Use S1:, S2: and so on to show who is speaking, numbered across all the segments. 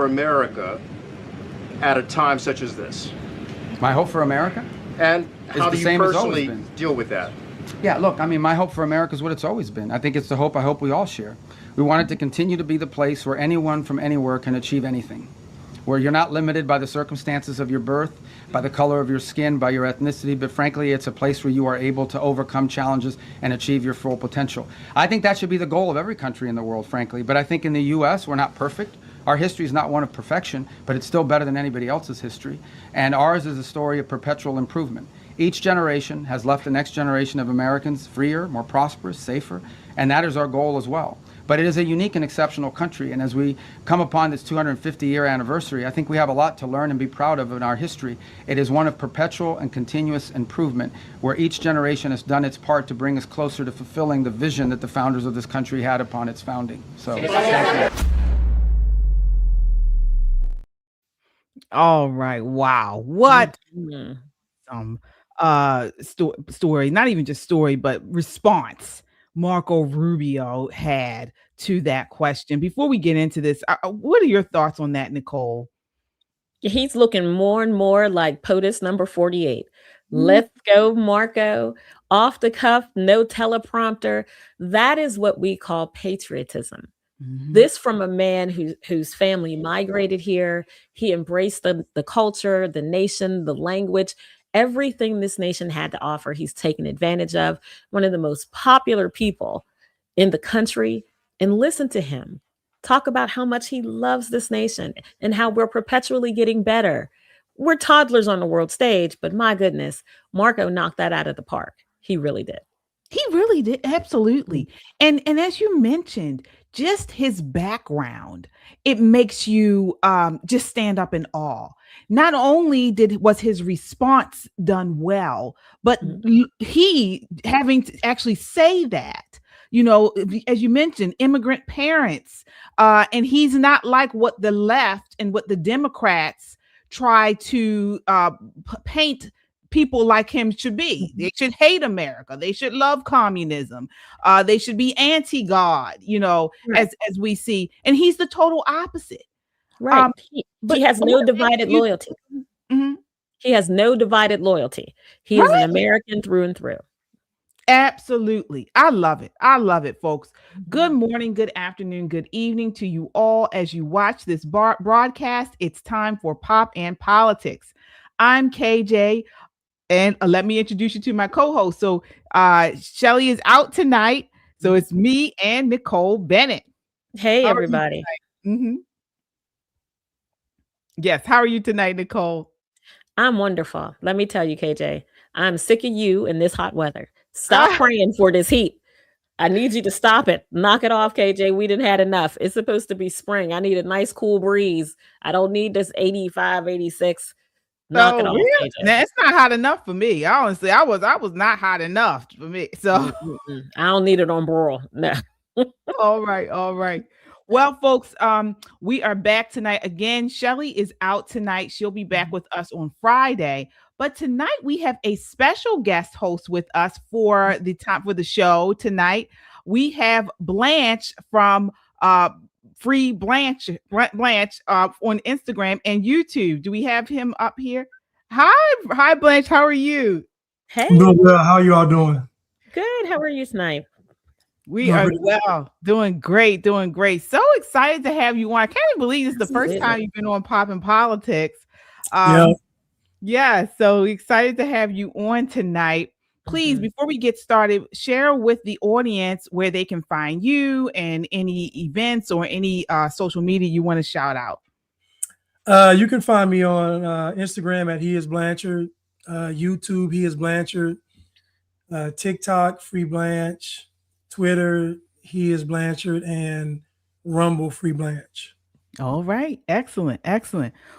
S1: for America at a time such as this?
S2: My hope for America?
S1: And how do you personally
S2: been.
S1: deal with that?
S2: Yeah, look, I mean, my hope for America is what it's always been. I think it's the hope I hope we all share. We want it to continue to be the place where anyone from anywhere can achieve anything, where you're not limited by the circumstances of your birth, by the color of your skin, by your ethnicity, but frankly, it's a place where you are able to overcome challenges and achieve your full potential. I think that should be the goal of every country in the world, frankly, but I think in the U.S., we're not perfect. Our history is not one of perfection, but it's still better than anybody else's history, and ours is a story of perpetual improvement. Each generation has left the next generation of Americans freer, more prosperous, safer, and that is our goal as well. But it is a unique and exceptional country, and as we come upon this 250-year anniversary, I think we have a lot to learn and be proud of in our history. It is one of perpetual and continuous improvement, where each generation has done its part to bring us closer to fulfilling the vision that the founders of this country had upon its founding. So, thank you.
S3: All right. Wow. What story, not even just story, but response Marco Rubio had to that question. Before we get into this, what are your thoughts on that, Nicole?
S4: He's looking more and more like POTUS number 48. Let's go, Marco. Off the cuff, no teleprompter. That is what we call patriotism. This from a man whose family migrated here. He embraced the culture, the nation, the language, everything this nation had to offer. He's taken advantage of. One of the most popular people in the country. And listen to him talk about how much he loves this nation and how we're perpetually getting better. We're toddlers on the world stage, but my goodness, Marco knocked that out of the park. He really did.
S3: He really did. Absolutely. And as you mentioned, just his background, it makes you just stand up in awe. Not only was his response done well, but he having to actually say that, you know, as you mentioned, immigrant parents, and he's not like what the left and what the Democrats try to paint people like him should be. They should hate America. They should love communism. They should be anti-God, you know, as we see. And he's the total opposite.
S4: Right. But he has no divided loyalty. He has no divided loyalty. He is an American through and through.
S3: Absolutely. I love it. I love it, folks. Good morning, good afternoon, good evening to you all as you watch this broadcast. It's time for Pop and Politics. I'm KJ. And let me introduce you to my co-host. So Shelly is out tonight. So it's me and Nicole Bennett.
S4: Hey, everybody.
S3: Yes. How are you tonight, Nicole?
S4: I'm wonderful. Let me tell you, KJ, I'm sick of you in this hot weather. Stop praying for this heat. I need you to stop it. Knock it off, KJ. We didn't had enough. It's supposed to be spring. I need a nice cool breeze. I don't need this 85, 86. Knock it off.
S3: Really? Now, it's not hot enough for me. Honestly, I was not hot enough for me. So
S4: I don't need it on broil. No.
S3: All right. Well, folks, we are back tonight again. Shelly is out tonight. She'll be back with us on Friday. But tonight we have a special guest host with us for the show tonight. We have Blanche from Free Blanche on Instagram and YouTube. Do we have him up here? Hi, Blanche. How are you?
S4: Hey.
S5: Doing well. How are you all doing?
S4: Good. How are you tonight?
S3: We are well. Doing great. So excited to have you on. I can't even believe this is the first time you've been on Pop and Politics. Yeah. So excited to have you on tonight. Please, before we get started, share with the audience where they can find you and any events or any social media you want to shout out.
S5: You can find me on Instagram at He Is Blanchard, YouTube He Is Blanchard, TikTok Free Blanche, Twitter He Is Blanchard, and Rumble Free Blanche.
S3: All right. Excellent.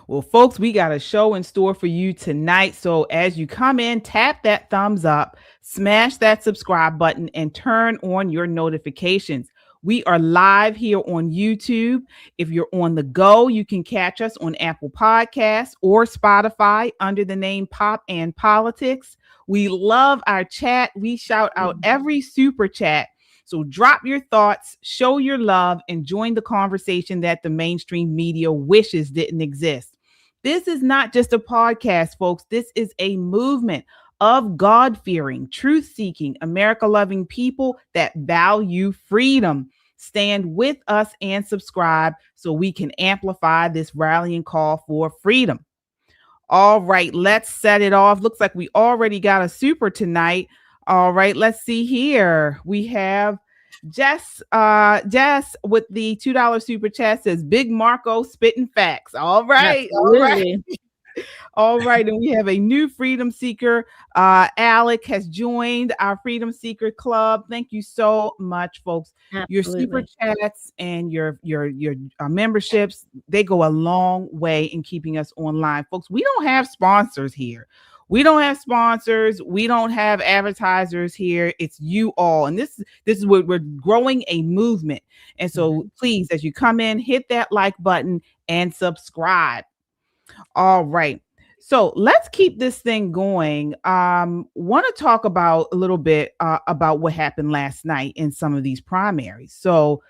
S3: Well, folks, we got a show in store for you tonight. So as you come in, tap that thumbs up, smash that subscribe button, and turn on your notifications. We are live here on YouTube. If you're on the go, you can catch us on Apple Podcasts or Spotify under the name Pop and Politics. We love our chat. We shout out every super chat So drop your thoughts, show your love, and join the conversation that the mainstream media wishes didn't exist. This is not just a podcast, folks. This is a movement of God-fearing, truth-seeking, America-loving people that value freedom. Stand with us and subscribe so we can amplify this rallying call for freedom. All right, let's set it off. Looks like we already got a super tonight. All right, let's see here. We have Jess with the $2 super chat says, Big Marco spitting facts. All right.
S4: Absolutely.
S3: All right. All right. And we have a new freedom seeker. Alec has joined our freedom seeker club. Thank you so much, folks.
S4: Absolutely.
S3: Your super chats and your memberships, they go a long way in keeping us online. Folks, we don't have sponsors here. We don't have sponsors. We don't have advertisers here. It's you all. And this is what we're growing a movement. And so please, as you come in, hit that like button and subscribe. All right. So let's keep this thing going. Want to talk about a little bit about what happened last night in some of these primaries. So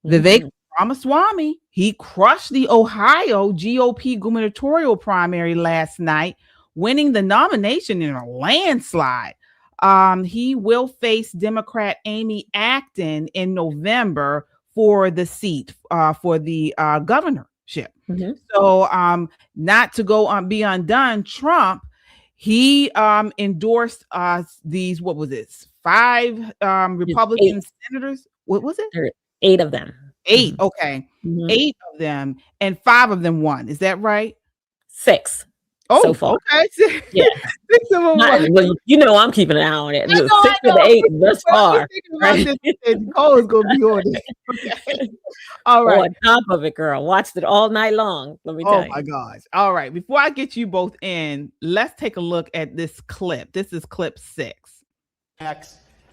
S3: Vivek Ramaswamy, he crushed the Ohio GOP gubernatorial primary last night, winning the nomination in a landslide. He will face Democrat Amy Acton in November for the seat for the governorship. So not to go on be undone, Trump, he endorsed these, what was it, 5 Republican senators? What was it?
S4: 8 of them.
S3: 8, okay. 8 of them, and 5 of them won. Is that right?
S4: 6.
S3: Oh,
S4: so far.
S3: Okay.
S4: Yeah.
S3: 6 of them won.
S4: Well, you know I'm keeping an eye on it. 6 of the 8 thus far. Right?
S3: Nicole is going to be on it. Okay. All right.
S4: On top of it, girl. Watched it all night long. Let me tell you.
S3: Oh my gosh. All right. Before I get you both in, let's take a look at this clip. This is clip 6.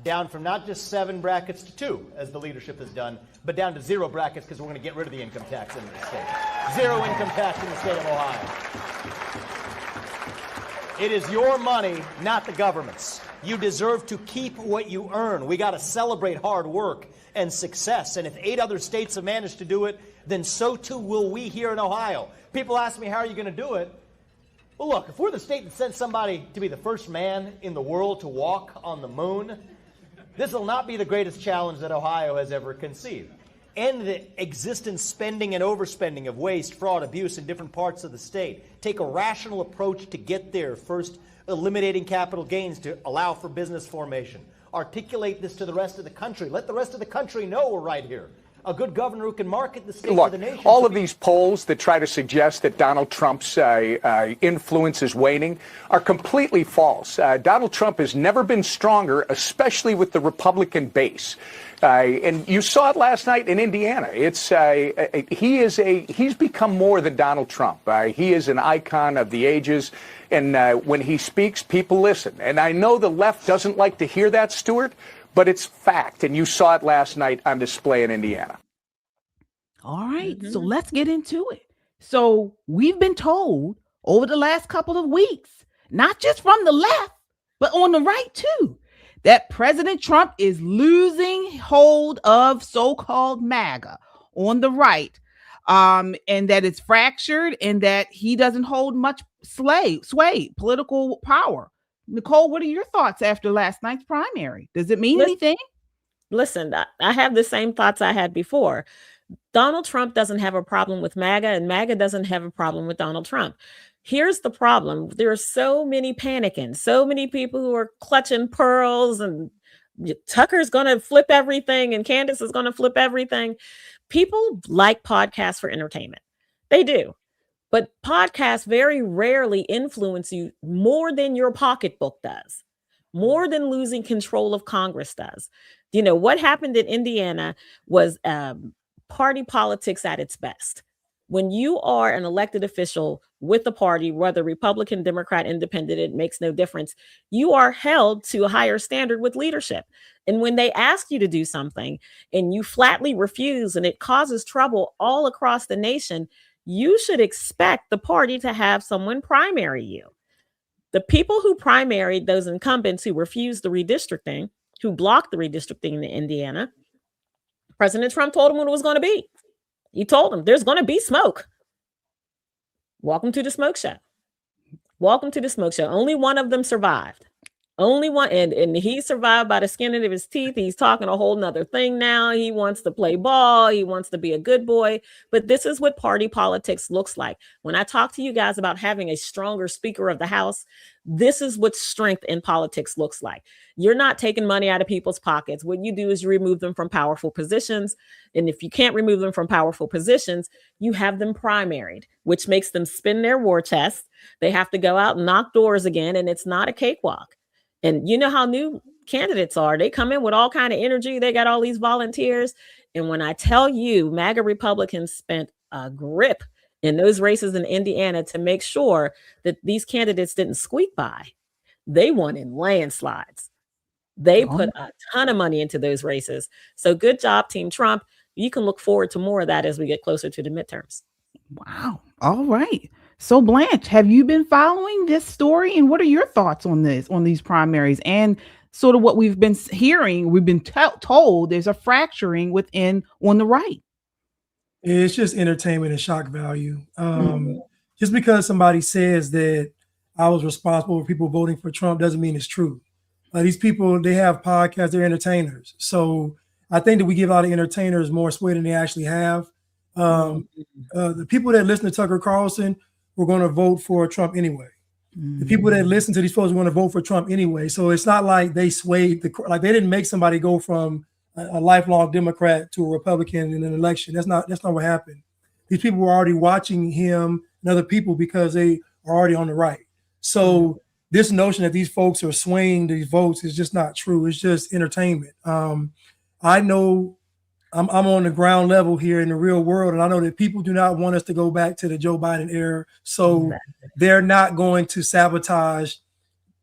S6: Down from not just 7 brackets to 2, as the leadership has done, but down to 0 brackets because we're going to get rid of the income tax in the state. 0 income tax in the state of Ohio. It is your money, not the government's. You deserve to keep what you earn. We got to celebrate hard work and success. And if 8 other states have managed to do it, then so too will we here in Ohio. People ask me, how are you going to do it? Well, look, if we're the state that sent somebody to be the first man in the world to walk on the moon, this will not be the greatest challenge that Ohio has ever conceived. End the existent spending and overspending of waste, fraud, abuse in different parts of the state. Take a rational approach to get there. First, eliminating capital gains to allow for business formation. Articulate this to the rest of the country. Let the rest of the country know we're right here. A good governor who can market the state to the nation.
S7: All of these polls that try to suggest that Donald Trump's influence is waning are completely false. Donald Trump has never been stronger, especially with the Republican base. And you saw it last night in Indiana. He's become more than Donald Trump. He is an icon of the ages. And when he speaks, people listen. And I know the left doesn't like to hear that, Stuart, but it's fact. And you saw it last night on display in Indiana.
S3: All right. So let's get into it. So we've been told over the last couple of weeks, not just from the left, but on the right too, that President Trump is losing hold of so-called MAGA on the right, and that it's fractured and that he doesn't hold much sway, political power. Nicole, what are your thoughts after last night's primary? Does it mean anything?
S4: Listen, I have the same thoughts I had before. Donald Trump doesn't have a problem with MAGA, and MAGA doesn't have a problem with Donald Trump. Here's the problem. There are so many panicking, so many people who are clutching pearls, and Tucker's going to flip everything and Candace is going to flip everything. People like podcasts for entertainment. They do. But podcasts very rarely influence you more than your pocketbook does, more than losing control of Congress does. You know, what happened in Indiana was party politics at its best. When you are an elected official with the party, whether Republican, Democrat, Independent, it makes no difference. You are held to a higher standard with leadership. And when they ask you to do something and you flatly refuse and it causes trouble all across the nation, you should expect the party to have someone primary you. The people who primaried those incumbents who refused the redistricting who blocked the redistricting in Indiana, President Trump told him what it was going to be. He told him there's going to be smoke. Welcome to the smoke show. Welcome to the smoke show. Only one of them survived. Only one, and he survived by the skin of his teeth. He's talking a whole nother thing now. He wants to play ball. He wants to be a good boy. But this is what party politics looks like. When I talk to you guys about having a stronger Speaker of the House, this is what strength in politics looks like. You're not taking money out of people's pockets. What you do is you remove them from powerful positions. And if you can't remove them from powerful positions, you have them primaried, which makes them spin their war chest. They have to go out and knock doors again, and it's not a cakewalk. And you know how new candidates are. They come in with all kind of energy. They got all these volunteers. And when I tell you, MAGA Republicans spent a grip in those races in Indiana to make sure that these candidates didn't squeak by. They won in landslides. They put a ton of money into those races. So good job, Team Trump. You can look forward to more of that as we get closer to the midterms.
S3: Wow. All right. So Blanche, have you been following this story, and what are your thoughts on these primaries and sort of what we've been hearing? We've been told there's a fracturing on the right.
S5: It's just entertainment and shock value. Just because somebody says that I was responsible for people voting for Trump doesn't mean it's true. These people, they have podcasts, they're entertainers. So I think that we give out of entertainers more sway than they actually have. The people that listen to Tucker Carlson were going to vote for Trump anyway. The people that listen to these folks are going to vote for Trump anyway. So it's not like they swayed, like they didn't make somebody go from a lifelong Democrat to a Republican in an election. That's not what happened. These people were already watching him and other people because they are already on the right. So this notion that these folks are swaying these votes is just not true. It's just entertainment. I know I'm on the ground level here in the real world, and I know that people do not want us to go back to the Joe Biden era. So they're not going to sabotage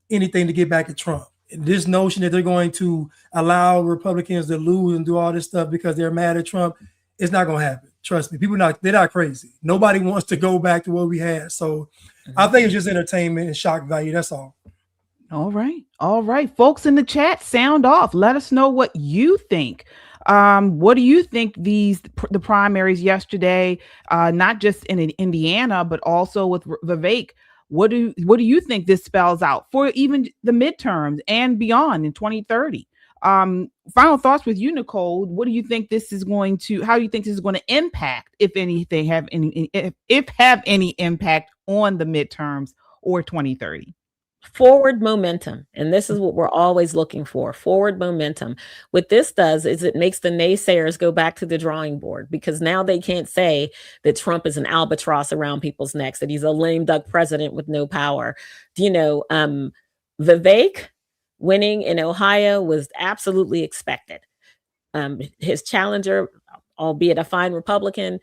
S5: anything to get back at Trump. This notion that they're going to allow Republicans to lose and do all this stuff because they're mad at Trump, it's not going to happen. Trust me, they're not crazy. Nobody wants to go back to what we had. So I think it's just entertainment and shock value. That's all.
S3: All right. All right. Folks in the chat, sound off. Let us know what you think. What do you think the primaries yesterday, not just in Indiana, but also with Vivek? What do you think this spells out for even the midterms and beyond in 2030? Final thoughts with you, Nicole. What do you think how do you think this is going to impact, if anything, have any impact on the midterms or 2030?
S4: Forward momentum. And this is what we're always looking for, forward momentum. What this does is it makes the naysayers go back to the drawing board, because now they can't say that Trump is an albatross around people's necks, that he's a lame duck president with no power. Vivek winning in Ohio was absolutely expected. His challenger, albeit a fine Republican,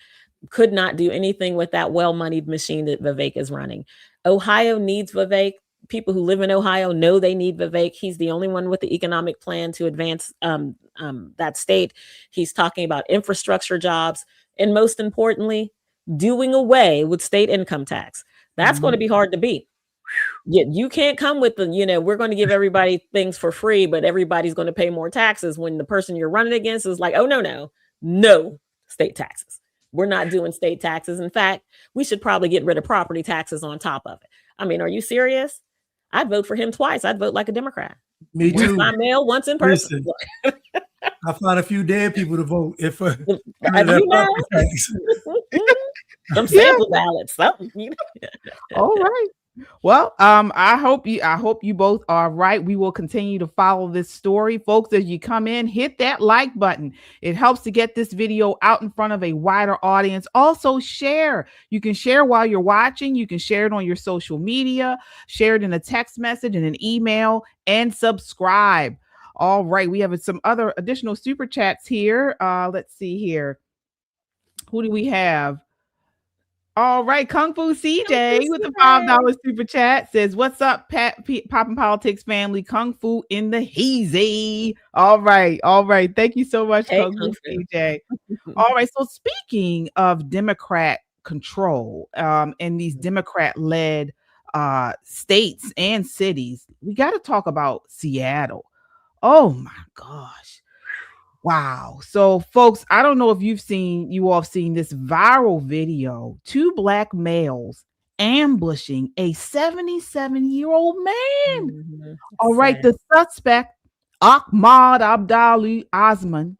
S4: could not do anything with that well-moneyed machine that Vivek is running. Ohio needs Vivek. People who live in Ohio know they need Vivek. He's the only one with the economic plan to advance that state. He's talking about infrastructure jobs, and most importantly, doing away with state income tax. That's going to be hard to beat. You can't come with we're going to give everybody things for free, but everybody's going to pay more taxes when the person you're running against is like, oh, no state taxes. We're not doing state taxes. In fact, we should probably get rid of property taxes on top of it. I mean, are you serious? I'd vote for him twice. I'd vote like a Democrat.
S5: Me too.
S4: Once by mail, once in person.
S5: I find a few dead people to vote.
S4: Some sample ballots.
S3: All right. Well, I hope you both are right. We will continue to follow this story. Folks, as you come in, hit that like button. It helps to get this video out in front of a wider audience. Also share. You can share while you're watching. You can share it on your social media, share it in a text message and an email, and subscribe. All right. We have some other additional super chats here. Let's see here. Who do we have? All right, Kung Fu CJ with the $5 super chat says, "What's up, Poppin' Politics family? Kung Fu in the hazy." All right. Thank you so much, Kung Fu CJ. All right. So speaking of Democrat control, and these Democrat-led states and cities, we got to talk about Seattle. Oh my gosh. Wow. So folks, I don't know if you all have seen this viral video. Two black males ambushing a 77-year-old man.
S4: Mhm.
S3: All right.
S4: Sad.
S3: The suspect, Ahmed Abdullahi Osman,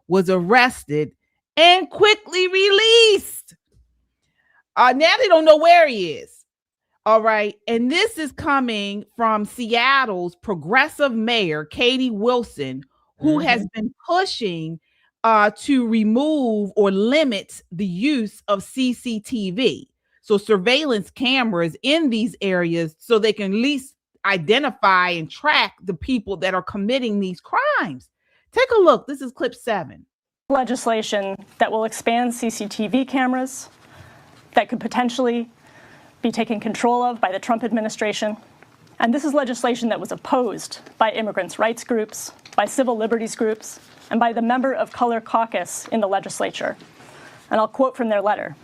S3: was arrested and quickly released. Now they don't know where he is. All right. And this is coming from Seattle's progressive mayor, Katie Wilson, who has been pushing to remove or limit the use of CCTV. So surveillance cameras in these areas so they can at least identify and track the people that are committing these crimes. Take a look. This is clip 7.
S8: Legislation that will expand CCTV cameras that could potentially be taken control of by the Trump administration. And this is legislation that was opposed by immigrants' rights groups, by civil liberties groups, and by the member of color caucus in the legislature. And I'll quote from their letter.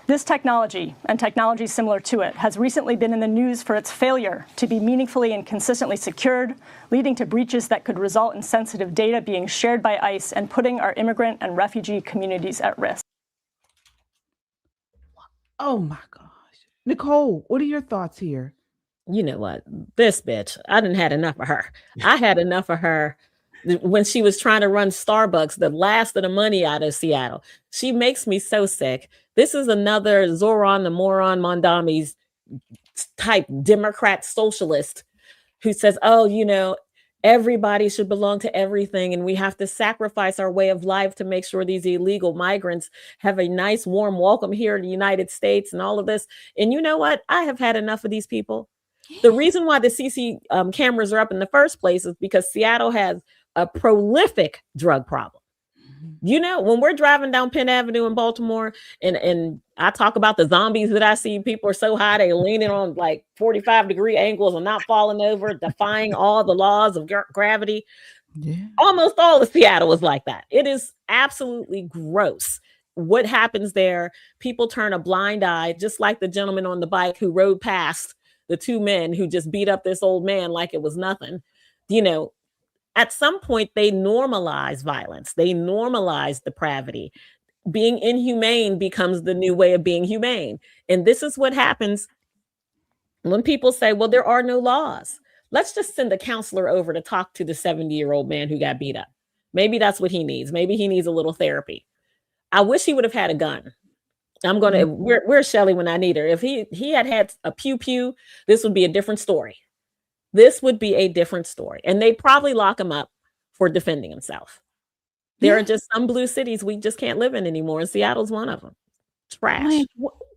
S8: This technology, and technology similar to it, has recently been in the news for its failure to be meaningfully and consistently secured, leading to breaches that could result in sensitive data being shared by ICE and putting our immigrant and refugee communities at risk.
S3: Oh my gosh. Nicole, what are your thoughts here?
S4: You know what? This bitch, I didn't had enough of her. I had enough of her when she was trying to run Starbucks, the last of the money out of Seattle. She makes me so sick. This is another Zoran the Moron Mondami's type Democrat socialist who says, oh, you know, everybody should belong to everything, and we have to sacrifice our way of life to make sure these illegal migrants have a nice, warm welcome here in the United States and all of this. And you know what? I have had enough of these people. The reason why the CC cameras are up in the first place is because Seattle has a prolific drug problem. You know, when we're driving down Penn Avenue in Baltimore and I talk about the zombies that I see, people are so high, they leaning on like 45-degree angles and not falling over, defying all the laws of gravity. Yeah. Almost all of Seattle is like that. It is absolutely gross. What happens there, people turn a blind eye, just like the gentleman on the bike who rode past the two men who just beat up this old man like it was nothing. You know, at some point, they normalize violence. They normalize depravity. Being inhumane becomes the new way of being humane. And this is what happens when people say, well, there are no laws. Let's just send a counselor over to talk to the 70-year-old man who got beat up. Maybe that's what he needs. Maybe he needs a little therapy. I wish he would have had a gun. I'm going to, where's Shelly when I need her? If he had a pew-pew, this would be a different story. This would be a different story. And they'd probably lock him up for defending himself. There are just some blue cities we just can't live in anymore. And Seattle's one of them. Trash.
S3: Man,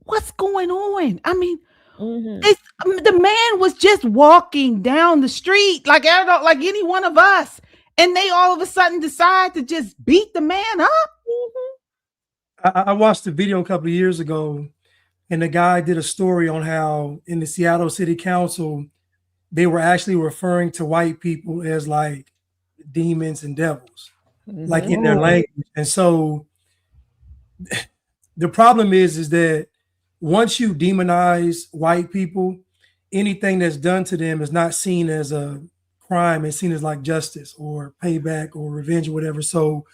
S3: what's going on? I mean, the man was just walking down the street like any one of us. And they all of a sudden decide to just beat the man up.
S5: I watched a video a couple of years ago, and the guy did a story on how in the Seattle City Council, they were actually referring to white people as like demons and devils, like in their language. And so the problem is that once you demonize white people, anything that's done to them is not seen as a crime. It's seen as like justice or payback or revenge or whatever. So,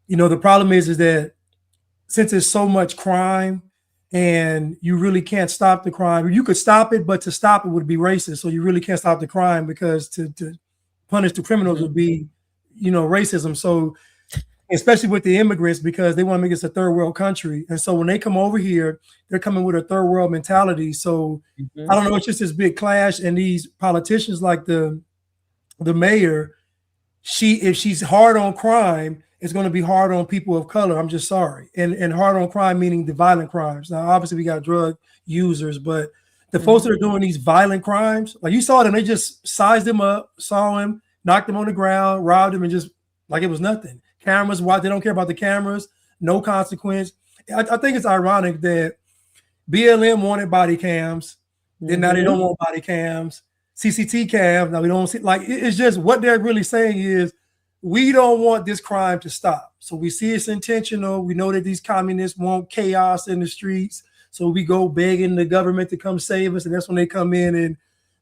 S5: you know, the problem is that since there's so much crime and you really can't stop the crime, you could stop it, but to stop it would be racist. So you really can't stop the crime because to punish the criminals would be, you know, racism. So especially with the immigrants, because they want to make us a third world country. And so when they come over here, they're coming with a third world mentality. So I don't know, it's just this big clash. And these politicians like the mayor, if she's hard on crime, it's going to be hard on people of color. I'm just sorry. And hard on crime, meaning the violent crimes. Now, obviously, we got drug users, but the folks that are doing these violent crimes, like you saw them, they just sized them up, saw him, knocked him on the ground, robbed him, and just like it was nothing. Cameras, why they don't care about the cameras, no consequence. I think it's ironic that BLM wanted body cams, then now they don't want body cams. CCT cams, now we don't see, like, it's just what they're really saying is, we don't want this crime to stop. So we see it's intentional. We know that these communists want chaos in the streets. So we go begging the government to come save us. And that's when they come in and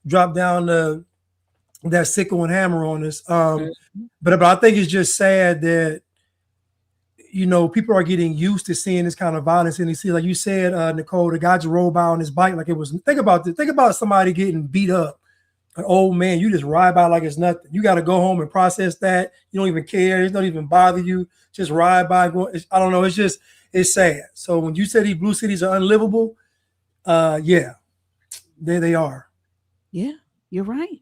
S5: drop down the that sickle and hammer on us. But I think it's just sad that, you know, people are getting used to seeing this kind of violence. And you see, like you said, Nicole, the guy just rolled by on his bike like it was. Think about somebody getting beat up. An old man, you just ride by like it's nothing. You got to go home and process that. You don't even care. It don't even bother you. Just ride by. I don't know. It's sad. So when you say these blue cities are unlivable, yeah, there they are.
S3: Yeah, you're right.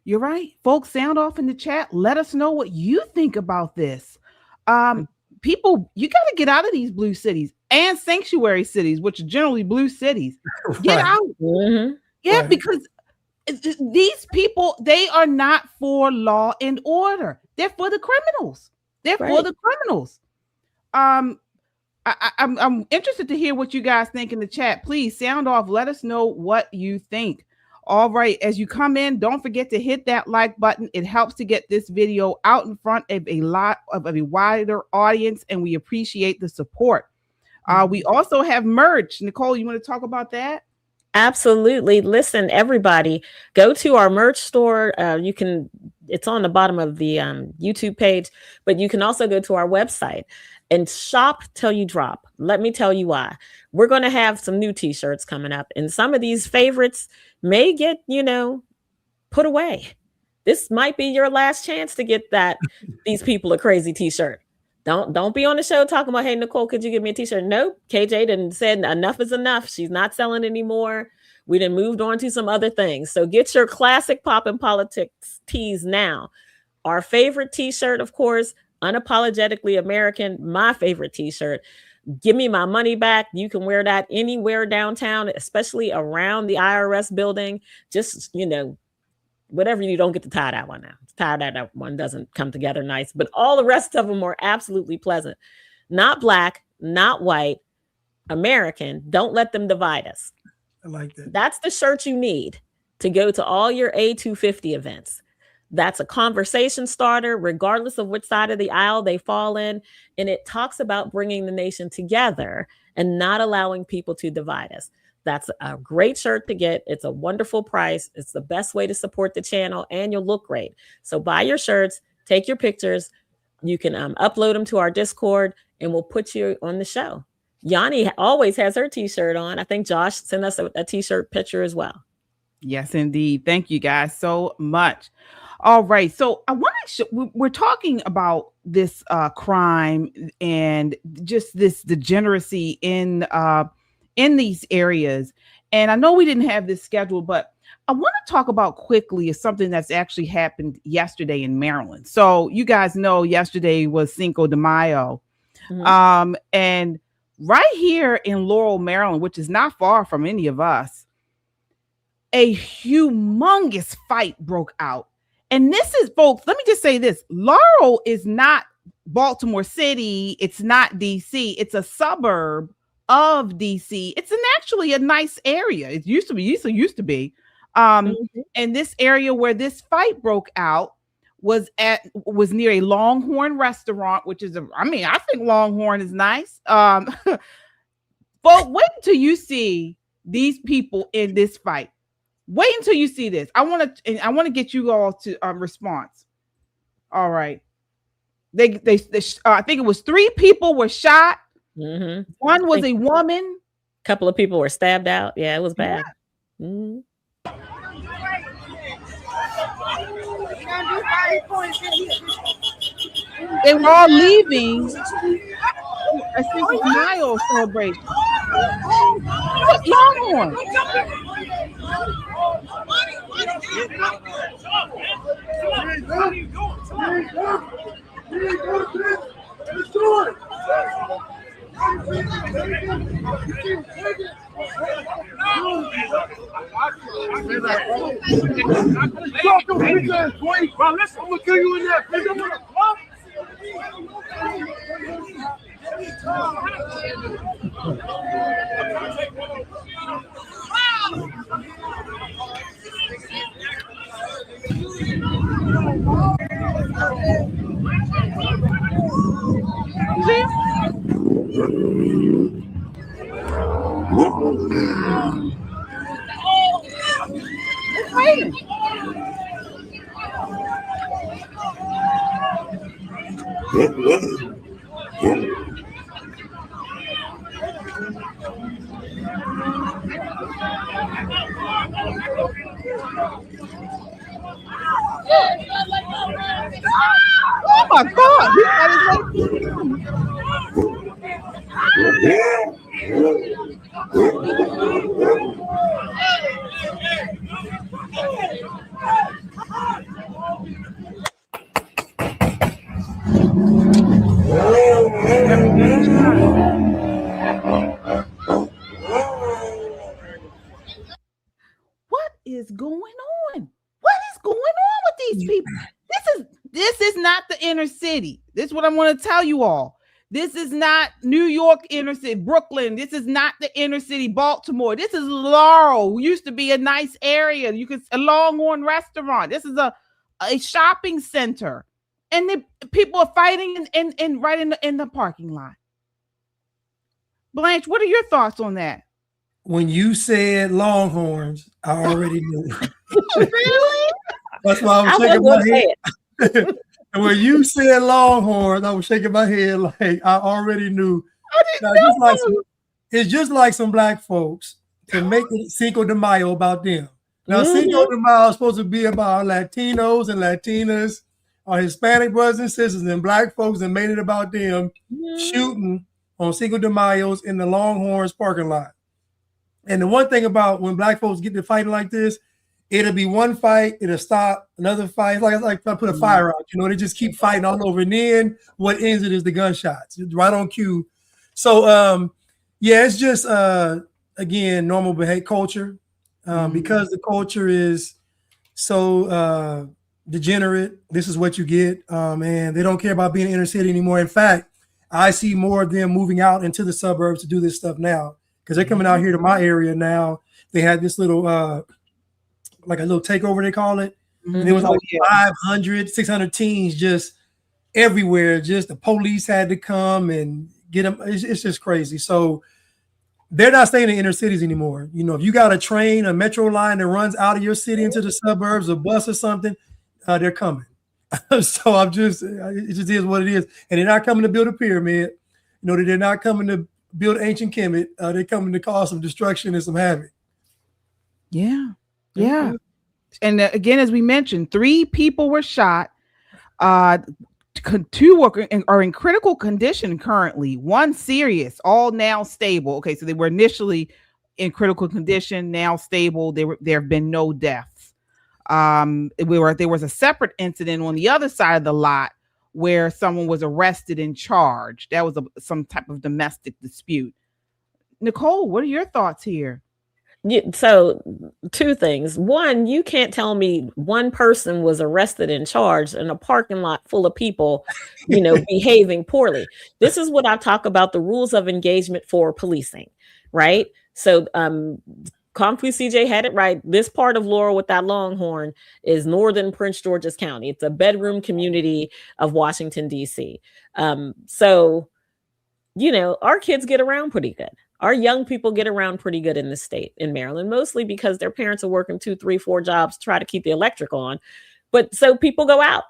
S3: You're right. Folks, sound off in the chat. Let us know what you think about this. People, you got to get out of these blue cities and sanctuary cities, which are generally blue cities. Get out.
S4: Mm-hmm.
S3: Yeah,
S5: Right.
S3: because these people, they are not for law and order. They're for the criminals. They're for
S4: Right.
S3: the criminals. I'm interested to hear what you guys think in the chat. Please sound off. Let us know what you think. All right. As you come in, don't forget to hit that like button. It helps to get this video out in front of a wider audience, and we appreciate the support. We also have merch. Nicole, you want to talk about that?
S4: Absolutely. Listen, everybody, go to our merch store. It's on the bottom of the YouTube page, but you can also go to our website and shop till you drop. Let me tell you why. We're going to have some new t-shirts coming up, and some of these favorites may get, put away. This might be your last chance to get that These People Are Crazy t-shirt. Don't be on the show talking about, hey, Nicole, could you give me a t-shirt? Nope. KJ done said enough is enough. She's not selling anymore. We done moved on to some other things. So get your classic pop and politics tees now. Our favorite t-shirt, of course, Unapologetically American, my favorite t-shirt. Give me my money back. You can wear that anywhere downtown, especially around the IRS building. Just, whatever you don't get the tie-dye one now. Tie-dye one doesn't come together nice, but all the rest of them are absolutely pleasant. Not black, not white, American. Don't let them divide us.
S5: I like that.
S4: That's the shirt you need to go to all your A250 events. That's a conversation starter, regardless of which side of the aisle they fall in. And it talks about bringing the nation together and not allowing people to divide us. That's a great shirt to get. It's a wonderful price. It's the best way to support the channel, and you'll look great. So buy your shirts, take your pictures. You can upload them to our Discord, and we'll put you on the show. Yanni always has her t-shirt on. I think Josh sent us a t-shirt picture as well.
S3: Yes, indeed. Thank you guys so much. All right. So I want to we're talking about this crime and just this degeneracy in these areas. And I know we didn't have this scheduled, but I want to talk about quickly is something that's actually happened yesterday in Maryland. So you guys know yesterday was Cinco de Mayo. Mm-hmm. And right here in Laurel, Maryland, which is not far from any of us, a humongous fight broke out. And this is, folks, let me just say this. Laurel is not Baltimore City. It's not DC. It's a suburb of DC. It's actually a nice area. It used to be. And this area where this fight broke out was near a Longhorn restaurant, which is I think Longhorn is nice. But wait until you see these people in this fight. Wait until you see this. I want to get you all to response. All right. They I think it was 3 people were shot. Mm-hmm. One was a woman.
S4: A couple of people were stabbed out. Yeah, it was bad. Yeah. Mm-hmm.
S3: They were all leaving a Cinco de Mayo celebration. Longhorn.
S9: I'm gonna kill you in that.
S3: Oh my God! He got What is going on? What is going on with these people? This is not the inner city. This is what I want to tell you all. This is not New York inner city, Brooklyn. This is not the inner city, Baltimore. This is Laurel. Used to be a nice area. You could a Longhorn restaurant. This is a shopping center, and people are fighting in right in the parking lot. Blanche, what are your thoughts on that?
S5: When you said Longhorns, I already knew.
S3: Really?
S5: That's why I was shaking my head. And when you said Longhorns, I was shaking my head like I already knew. It's just like some black folks to make it Cinco de Mayo about them. Now, Cinco de Mayo is supposed to be about Latinos and Latinas, our Hispanic brothers and sisters, and black folks, and made it about them shooting on Cinco de Mayo's in the Longhorns parking lot. And the one thing about when black folks get to fighting like this, it'll be one fight, it'll stop, another fight. It's like I put a fire out, they just keep fighting all over. And then what ends it is the gunshots, right on cue. So, it's just, again, normal behavior culture. Because the culture is so degenerate, this is what you get. And they don't care about being in inner city anymore. In fact, I see more of them moving out into the suburbs to do this stuff now because they're coming out here to my area now. They had this little, like a little takeover, they call it. And it was like 500, 600 teens just everywhere. Just the police had to come and get them. It's just crazy. So they're not staying in inner cities anymore. If you got a train, a metro line that runs out of your city into the suburbs, a bus or something, they're coming. So it just is what it is. And they're not coming to build a pyramid. They're not coming to build ancient Kemet. They're coming to cause some destruction and some havoc.
S3: Yeah. Yeah. And again, as we mentioned, 3 people were shot. 2 are in critical condition currently. 1 serious, all now stable. Okay, so they were initially in critical condition, now stable. There have been no deaths. There was a separate incident on the other side of the lot where someone was arrested and charged. That was some type of domestic dispute. Nicole, what are your thoughts here?
S4: So 2 things. 1, you can't tell me 1 person was arrested and charged in a parking lot full of people, behaving poorly. This is what I talk about, the rules of engagement for policing, right? So Comfrey CJ had it right. This part of Laurel with that Longhorn is northern Prince George's County. It's a bedroom community of Washington, D.C. So, our kids get around pretty good. Our young people get around pretty good in the state, in Maryland, mostly because their parents are working 2, 3, 4 jobs to try to keep the electric on. But so people go out.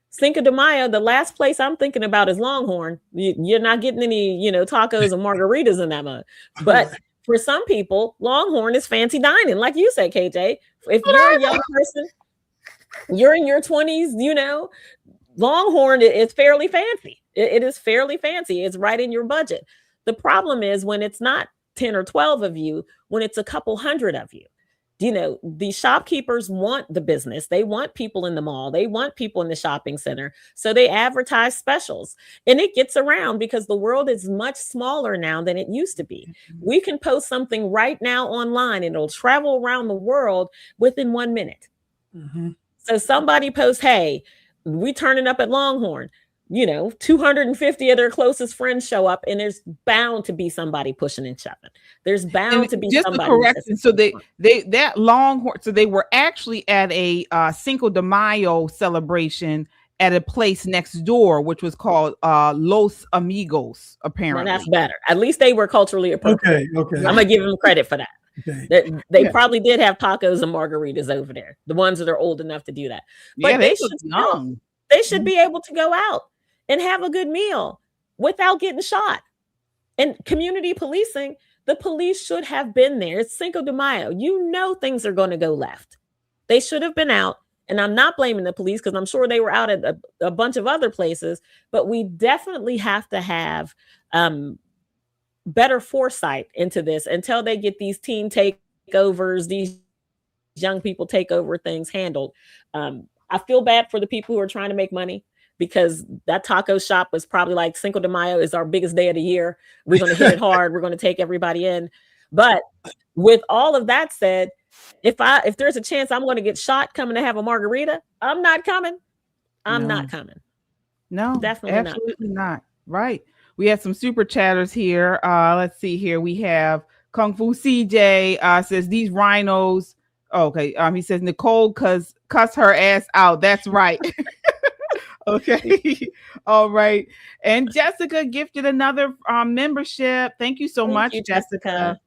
S4: Cinco de Mayo, the last place I'm thinking about is Longhorn. You're not getting any, tacos and margaritas in that mug. But for some people, Longhorn is fancy dining. Like you said, KJ, if you're a young person, you're in your 20s, Longhorn is fairly fancy. It is fairly fancy. It's right in your budget. The problem is when it's not 10 or 12 of you, when it's a couple hundred of you. The shopkeepers want the business. They want people in the mall. They want people in the shopping center. So they advertise specials. And it gets around because the world is much smaller now than it used to be. We can post something right now online and it'll travel around the world within 1 minute. So somebody posts, hey, we turning up at Longhorn. 250 of their closest friends show up, and there's bound to be somebody pushing and shoving. There's bound to be
S3: just
S4: somebody.
S3: Correction. So that Longhorn. So they were actually at a Cinco de Mayo celebration at a place next door, which was called Los Amigos. Apparently,
S4: well, that's better. At least they were culturally appropriate.
S5: Okay.
S4: I'm gonna give them credit for that. Okay. They probably did have tacos and margaritas over there. The ones that are old enough to do that. But they should be able to go out. and have a good meal without getting shot. And community policing, the police should have been there. It's Cinco de Mayo. You know things are going to go left. They should have been out. And I'm not blaming the police because I'm sure they were out at a bunch of other places. But we definitely have to have better foresight into this until they get these team takeovers, these young people takeover things handled. I feel bad for the people who are trying to make money, because that taco shop was probably like, Cinco de Mayo is our biggest day of the year. We're going to hit it hard. We're going to take everybody in. But with all of that said, if there's a chance I'm going to get shot coming to have a margarita, I'm not coming. I'm not coming.
S3: No,
S4: definitely
S3: absolutely not. Right. We have some super chatters here. Let's see here. We have Kung Fu CJ says these rhinos. Okay. He says Nicole cuss her ass out. That's right. Okay. All right. And Jessica gifted another membership. Thank you so much, Jessica.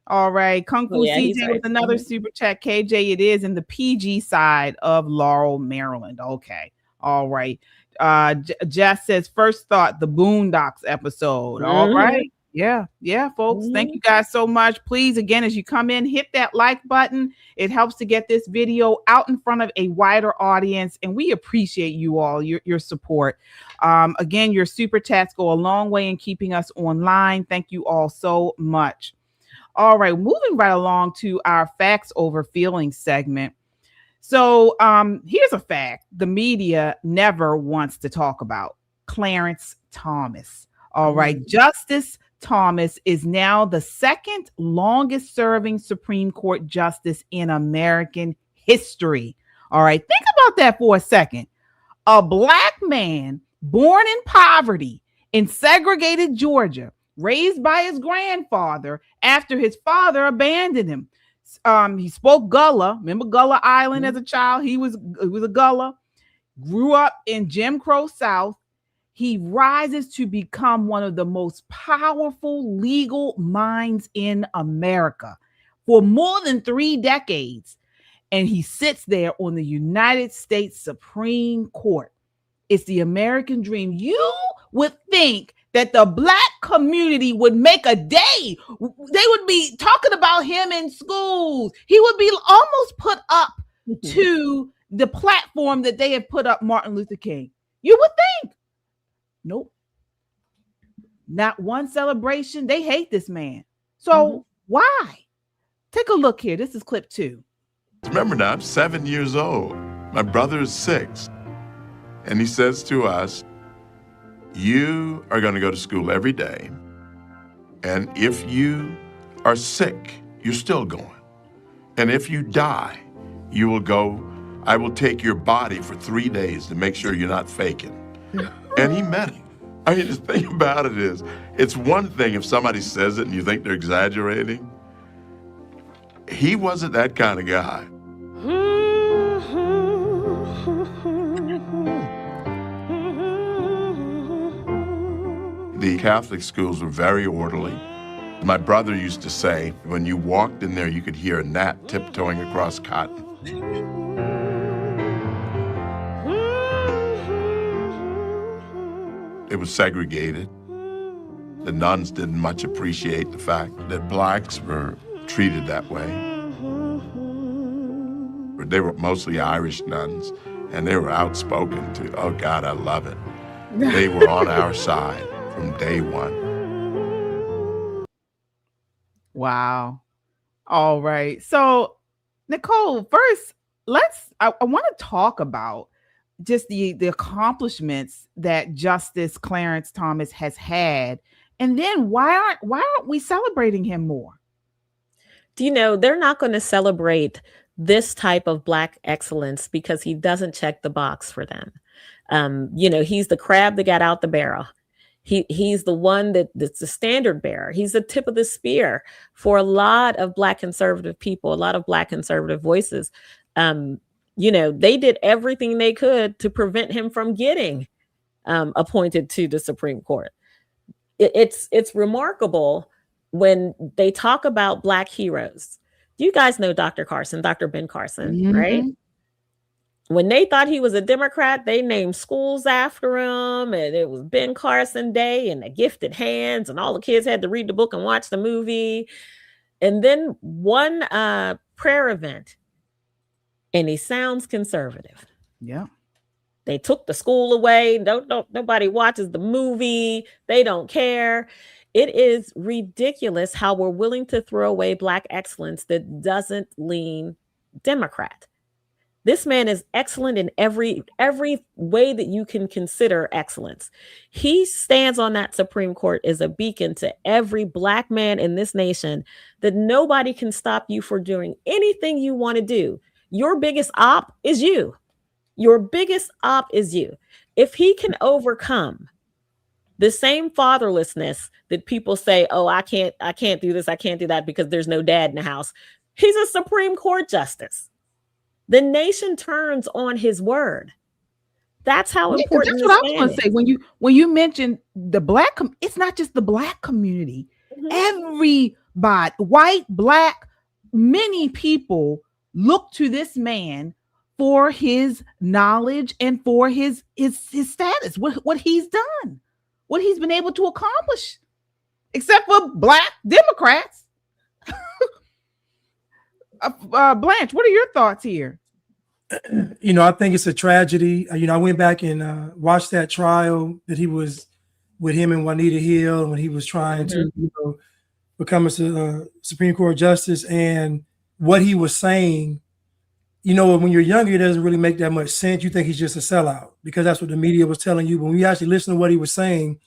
S3: All right. Kung Fu CJ with another super chat. KJ, it is in the PG side of Laurel, Maryland. Okay. All right. Jess says, first thought, the Boondocks episode. All right. Yeah, folks. Thank you guys so much. Please, again, as you come in, hit that like button. It helps to get this video out in front of a wider audience, and we appreciate you all, your support. Again, your super chats go a long way in keeping us online. Thank you all so much. All right, moving right along to our facts over feelings segment. So here's a fact the media never wants to talk about: Clarence Thomas. All right, Justice Thomas is now the second longest serving Supreme Court justice in American history. All right, think about that for a second. A Black man born in poverty in segregated Georgia, raised by his grandfather after his father abandoned him. He spoke Gullah. Remember Gullah Island as a child? He was a Gullah. Grew up in Jim Crow South. He rises to become one of the most powerful legal minds in America for more than 3 decades. And he sits there on the United States Supreme Court. It's the American dream. You would think that the Black community would make a day. They would be talking about him in schools. He would be almost put up to the platform that they have put up Martin Luther King. You would think. Nope. Not one celebration. They hate this man. So why? Take a look here. This is clip 2.
S10: Remember now, I'm 7 years old. My brother is 6. And he says to us, you are going to go to school every day. And if you are sick, you're still going. And if you die, you will go, I will take your body for 3 days to make sure you're not faking. And he meant it. I mean, the thing about it is, it's one thing if somebody says it and you think they're exaggerating. He wasn't that kind of guy. The Catholic schools were very orderly. My brother used to say, when you walked in there, you could hear a gnat tiptoeing across cotton. It was segregated. The nuns didn't much appreciate the fact that Blacks were treated that way. They were mostly Irish nuns, and they were outspoken too. Oh God, I love it. They were on our side from day one.
S3: Wow. All right. So, Nicole, first, I want to talk about just the accomplishments that Justice Clarence Thomas has had, and then why aren't we celebrating him more?
S4: Do you know they're not going to celebrate this type of Black excellence because he doesn't check the box for them? He's the crab that got out the barrel. He's the one that's the standard bearer. He's the tip of the spear for a lot of Black conservative people, a lot of Black conservative voices. They did everything they could to prevent him from getting appointed to the Supreme Court. It's remarkable when they talk about Black heroes. You guys know Dr. Ben Carson, right? When they thought he was a Democrat, they named schools after him, and it was Ben Carson Day and the Gifted Hands, and all the kids had to read the book and watch the movie. And then one prayer event, and he sounds conservative.
S3: Yeah.
S4: They took the school away. Nobody watches the movie. They don't care. It is ridiculous how we're willing to throw away Black excellence that doesn't lean Democrat. This man is excellent in every way that you can consider excellence. He stands on that Supreme Court as a beacon to every Black man in this nation that nobody can stop you for doing anything you want to do. Your biggest op is you. Your biggest op is you. If he can overcome the same fatherlessness that people say, oh, I can't do this, I can't do that because there's no dad in the house. He's a Supreme Court justice. The nation turns on his word. That's how important.
S3: That's what I was going to say. When you mention the Black, it's not just the Black community. Mm-hmm. Everybody, white, Black, many people look to this man for his knowledge and for his status, what he's done, what he's been able to accomplish, except for Black Democrats. Blanche, what are your thoughts here?
S5: I think it's a tragedy. I went back and watched that trial that he was with him and Juanita Hill when he was trying to become a Supreme Court justice, and what he was saying. When you're younger, it doesn't really make that much sense. You think he's just a sellout because that's what the media was telling you. But when you actually listen to what he was saying,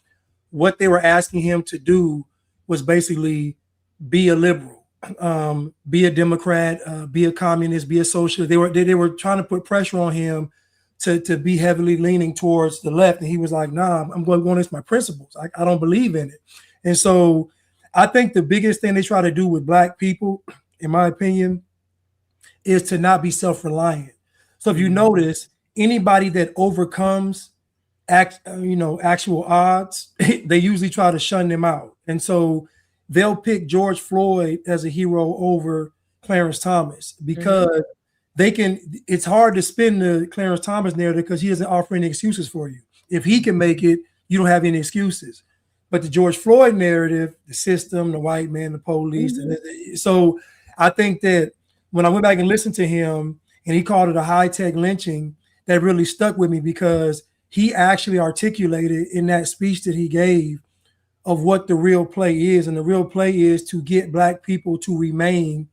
S5: what they were asking him to do was basically be a liberal. Be a Democrat, be a communist, be a socialist. They were trying to put pressure on him to be heavily leaning towards the left. And he was like, nah, I'm going against my principles. I don't believe in it. And so I think the biggest thing they try to do with Black people, in my opinion, is to not be self-reliant. So if you notice, anybody that overcomes actual odds, they usually try to shun them out. And so they'll pick George Floyd as a hero over Clarence Thomas because it's hard to spin the Clarence Thomas narrative because he doesn't offer any excuses for you. If he can make it, you don't have any excuses. But the George Floyd narrative, the system, the white man, the police. So I think that when I went back and listened to him and he called it a high-tech lynching, that really stuck with me because he actually articulated in that speech that he gave of what the real play is. And the real play is to get Black people to remain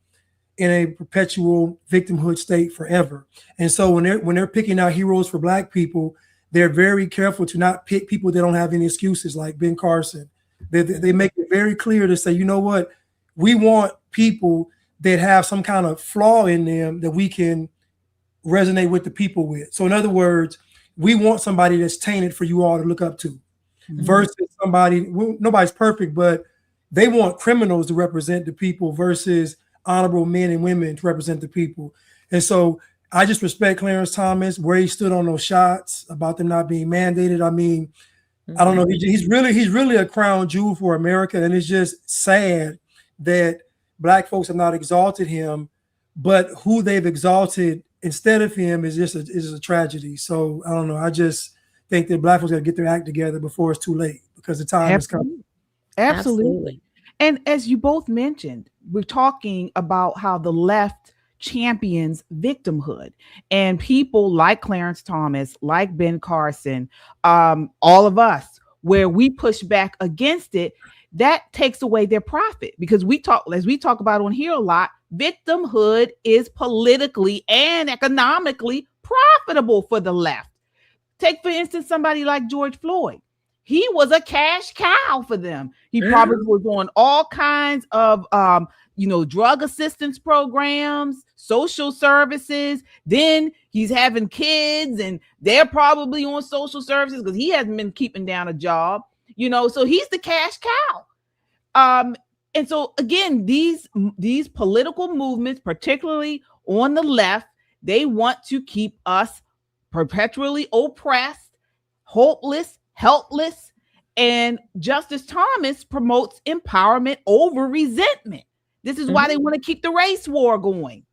S5: in a perpetual victimhood state forever. And so when they're picking out heroes for Black people, they're very careful to not pick people that don't have any excuses like Ben Carson. They make it very clear to say, you know what, we want people that have some kind of flaw in them that we can resonate with the people with. So in other words, we want somebody that's tainted for you all to look up to versus somebody, nobody's perfect, but they want criminals to represent the people versus honorable men and women to represent the people. And so I just respect Clarence Thomas, where he stood on those shots about them not being mandated. I mean, I don't know. He's really a crown jewel for America. And it's just sad that Black folks have not exalted him, but who they've exalted instead of him is a tragedy. So I don't know. I just think that Black folks got to get their act together before it's too late because the time is coming.
S3: Absolutely. And as you both mentioned, we're talking about how the left champions victimhood, and people like Clarence Thomas, like Ben Carson, all of us, where we push back against it, that takes away their profit because as we talk about on here a lot, victimhood is politically and economically profitable for the left. Take, for instance, somebody like George Floyd. He was a cash cow for them. He probably was on all kinds of, drug assistance programs, social services. Then he's having kids and they're probably on social services because he hasn't been keeping down a job, so he's the cash cow. And so again, these political movements, particularly on the left, they want to keep us perpetually oppressed, hopeless, helpless, and Justice Thomas promotes empowerment over resentment. This is why they want to keep the race war going.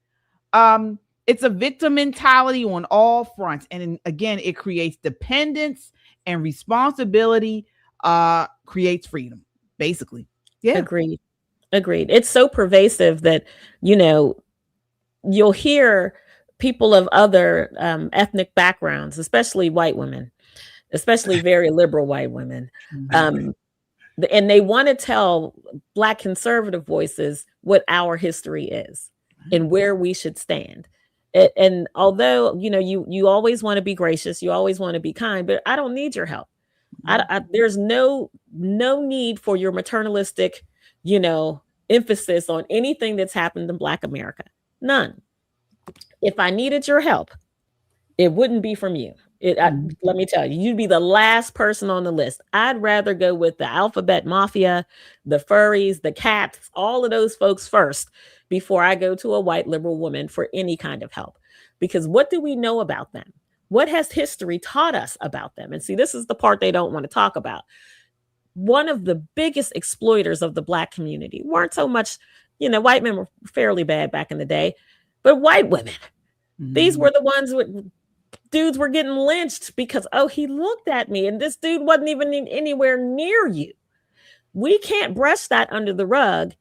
S3: It's a victim mentality on all fronts. And again, it creates dependence, and responsibility creates freedom, basically. Yeah.
S4: Agreed. It's so pervasive that, you'll hear people of other ethnic backgrounds, especially white women, especially very liberal white women. And they want to tell Black conservative voices what our history is and where we should stand. And although, you always want to be gracious, you always want to be kind, but I don't need your help. There's no need for your maternalistic, emphasis on anything that's happened in Black America. None. If I needed your help, it wouldn't be from you. Let me tell you, you'd be the last person on the list. I'd rather go with the alphabet mafia, the furries, the cats, all of those folks first before I go to a white liberal woman for any kind of help. Because what do we know about them? What has history taught us about them? And see, this is the part they don't want to talk about. One of the biggest exploiters of the Black community weren't so much, white men were fairly bad back in the day, but white women. These were the ones with dudes were getting lynched because, he looked at me and this dude wasn't even anywhere near you. We can't brush that under the rug,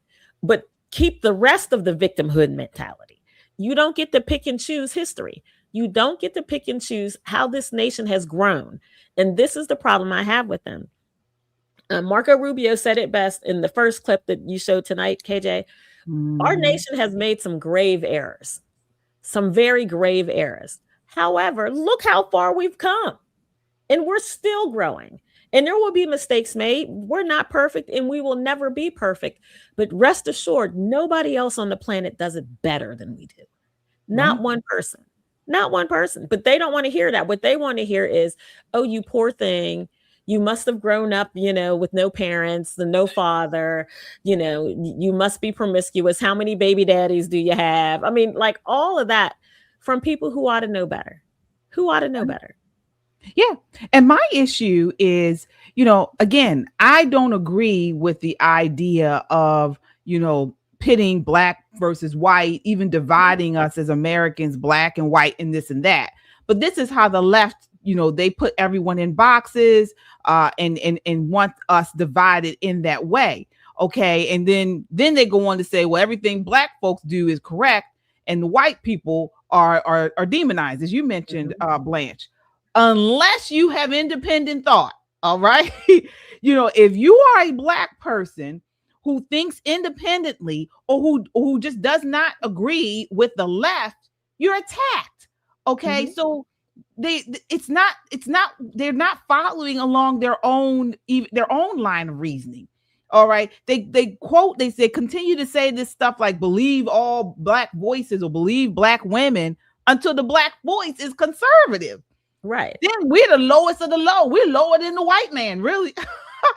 S4: but keep the rest of the victimhood mentality. You don't get to pick and choose history. You don't get to pick and choose how this nation has grown. And this is the problem I have with them. Marco Rubio said it best in the first clip that you showed tonight, KJ. Our nation has made some grave errors, some very grave errors. However, look how far we've come, and we're still growing. And there will be mistakes made. We're not perfect, and we will never be perfect. But rest assured, nobody else on the planet does it better than we do. Not one person. Not one person. But they don't want to hear that. What they want to hear is, oh, you poor thing. You must have grown up, with no parents, no father. You must be promiscuous. How many baby daddies do you have? I mean, like all of that from people who ought to know better. Who ought to know better.
S3: Yeah. And my issue is, again, I don't agree with the idea of, pitting Black versus white, even dividing us as Americans, Black and white and this and that. But this is how the left, they put everyone in boxes and want us divided in that way. Okay. And then they go on to say, well, everything Black folks do is correct. And the white people are demonized, as you mentioned, Blanche. Unless you have independent thought, all right? If you are a Black person who thinks independently or who just does not agree with the left, you're attacked. Okay, so they're not following along their own line of reasoning. All right, they continue to say this stuff like believe all Black voices or believe Black women until the Black voice is conservative.
S4: Right.
S3: Then we're the lowest of the low. We're lower than the white man, really.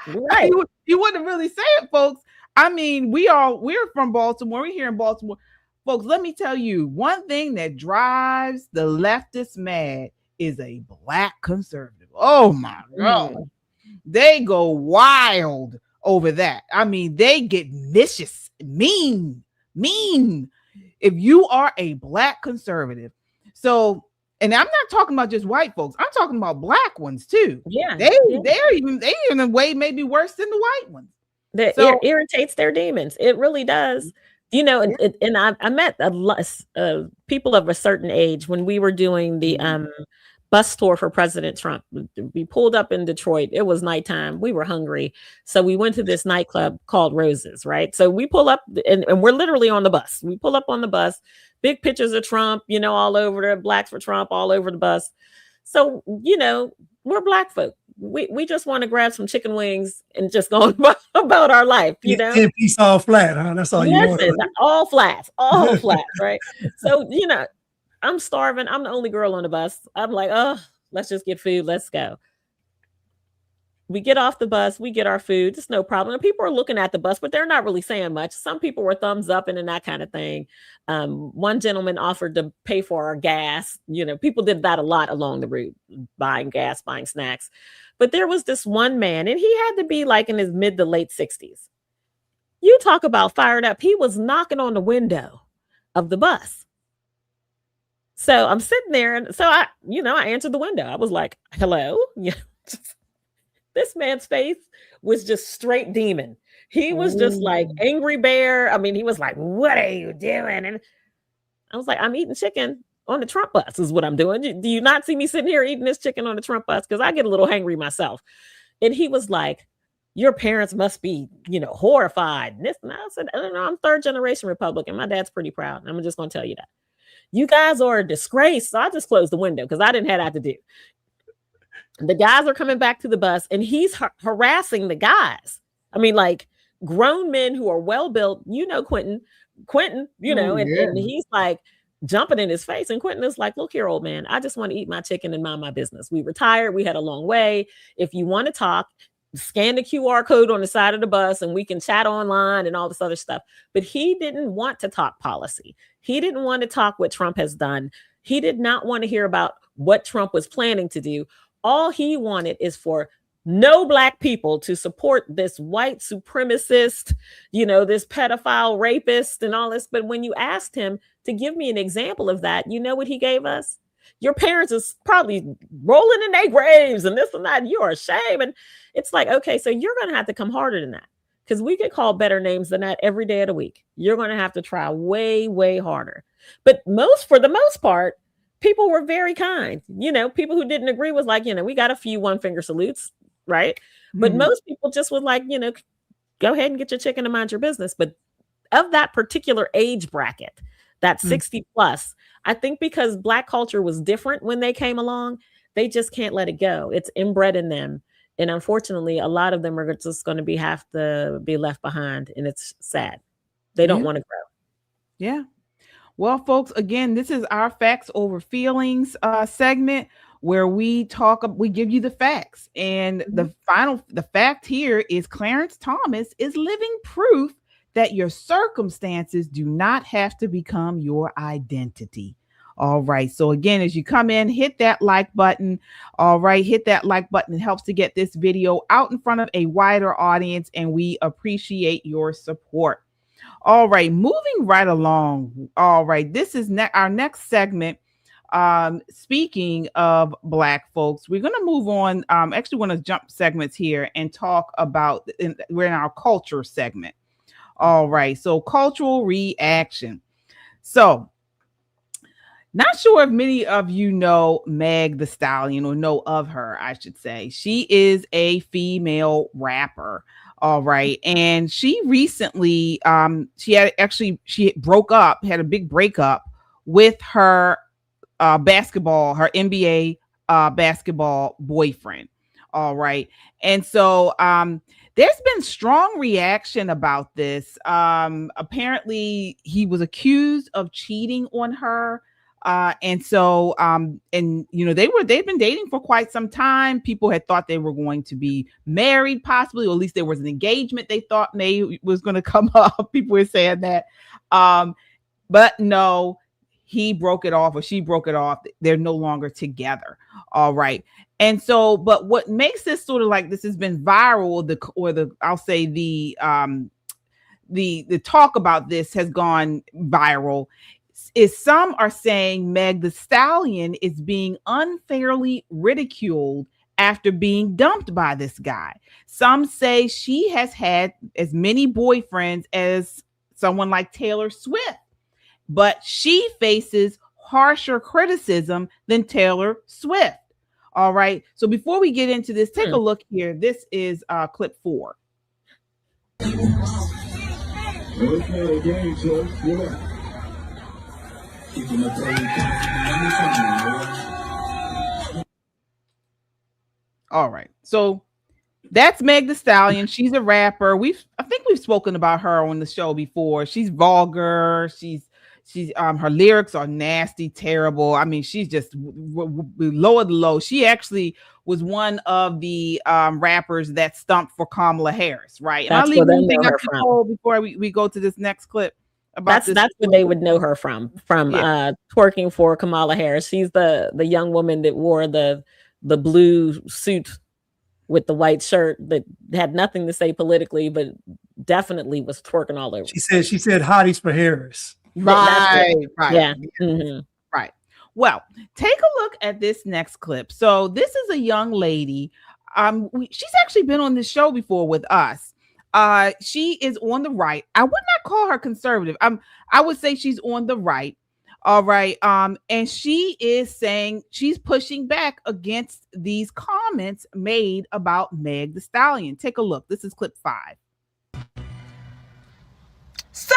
S4: Right.
S3: You wouldn't really say it, folks. I mean, we're from Baltimore. We're here in Baltimore. Folks, let me tell you, one thing that drives the leftists mad is a Black conservative. Oh my God. They go wild over that. I mean, they get vicious, mean. If you are a Black conservative. So, and I'm not talking about just white folks. I'm talking about Black ones too.
S4: Yeah.
S3: They're even in a way maybe worse than the white ones.
S4: It irritates their demons. It really does. And I met a lot people of a certain age when we were doing the bus tour for President Trump. We pulled up in Detroit. It was nighttime. We were hungry. So we went to this nightclub called Roses, right? So we pull up and we're literally on the bus. We pull up on the bus, big pictures of Trump, all over there, Blacks for Trump all over the bus. So, we're Black folk. We just want to grab some chicken wings and just go about our life,
S5: 10 piece all flat, huh? That's all you want.
S4: All flats, right? So, I'm starving. I'm the only girl on the bus. I'm like, oh, let's just get food. Let's go. We get off the bus. We get our food. It's no problem. And people are looking at the bus, but they're not really saying much. Some people were thumbs up and that kind of thing. One gentleman offered to pay for our gas. People did that a lot along the route, buying gas, buying snacks. But there was this one man, and he had to be like in his mid to late 60s. You talk about fired up. He was knocking on the window of the bus. So I'm sitting there, and so I answered the window. I was like, hello. Yeah. This man's face was just straight demon. He was just like angry bear. I mean, he was like, what are you doing? And I was like, I'm eating chicken on the Trump bus is what I'm doing. Do you not see me sitting here eating this chicken on the Trump bus? Because I get a little hangry myself. And he was like, your parents must be, horrified. And this, and I said, I don't know, I'm third generation Republican. My dad's pretty proud. I'm just going to tell you that. You guys are a disgrace. So I just closed the window because I didn't have that to do. The guys are coming back to the bus and he's harassing the guys. I mean, like grown men who are well-built, Quentin, and he's like jumping in his face. And Quentin is like, look here, old man, I just want to eat my chicken and mind my business. We retired. We had a long way. If you want to talk, scan the QR code on the side of the bus and we can chat online and all this other stuff. But he didn't want to talk policy. He didn't want to talk what Trump has done. He did not want to hear about what Trump was planning to do. All he wanted is for no Black people to support this white supremacist, this pedophile rapist and all this. But when you asked him to give me an example of that, you know what he gave us? Your parents is probably rolling in their graves and this and that. And you're a shame. And it's like, okay, so you're going to have to come harder than that because we get called better names than that every day of the week. You're going to have to try way, way harder. But for the most part, people were very kind. People who didn't agree was like, we got a few one finger salutes, right? But most people just was like, go ahead and get your chicken and mind your business. But of that particular age bracket, that 60 plus, I think because Black culture was different when they came along, they just can't let it go. It's inbred in them. And unfortunately, a lot of them are just going to have to be left behind. And it's sad. They don't want to grow. Yeah.
S3: Well, folks, again, this is our Facts Over Feelings segment where we give you the facts. And the fact here is Clarence Thomas is living proof that your circumstances do not have to become your identity. All right. So again, as you come in, hit that like button. All right. Hit that like button. It helps to get this video out in front of a wider audience, and we appreciate your support. All right, moving right along. All right, this is our next segment. Speaking of Black folks, we're going to move on. Actually, want to jump segments here and talk about, we're in our culture segment. All right, so cultural reaction. So, not sure if many of you know Meg the Stallion or know of her, I should say. She is a female rapper. All right. And she recently, she broke up, had a big breakup with her her NBA basketball boyfriend. All right. And so there's been strong reaction about this. Apparently he was accused of cheating on her. They've been dating for quite some time. People had thought they were going to be married, possibly, or at least there was an engagement they thought was going to come up. People were saying that. But no, he broke it off or she broke it off. They're no longer together. All right. And so, but what makes this sort of like this has been viral, the talk about this has gone viral, is some are saying Meg the Stallion is being unfairly ridiculed after being dumped by this guy. Some say she has had as many boyfriends as someone like Taylor Swift, but she faces harsher criticism than Taylor Swift. All right. So before we get into this, take a look here. This is clip 4. All right. So that's Meg the Stallion. She's a rapper. I think we've spoken about her on the show before. She's vulgar. She's her lyrics are nasty, terrible. I mean, she's just low of the low. She actually was one of the rappers that stumped for Kamala Harris, right? And I'll leave one thing up before we go to this next clip. That's where they would know her from twerking for Kamala Harris. She's the young woman that wore the blue suit with the white shirt that had nothing to say politically, but definitely was twerking all over.
S5: She said hotties for Harris.
S3: Right.
S4: Yeah. Mm-hmm.
S3: Right. Well, take a look at this next clip. So this is a young lady. She's actually been on this show before with us. She is on the right. I would not call her conservative. I would say she's on the right. All right. And she is saying she's pushing back against these comments made about Meg the Stallion. Take a look. This is clip 5.
S11: So,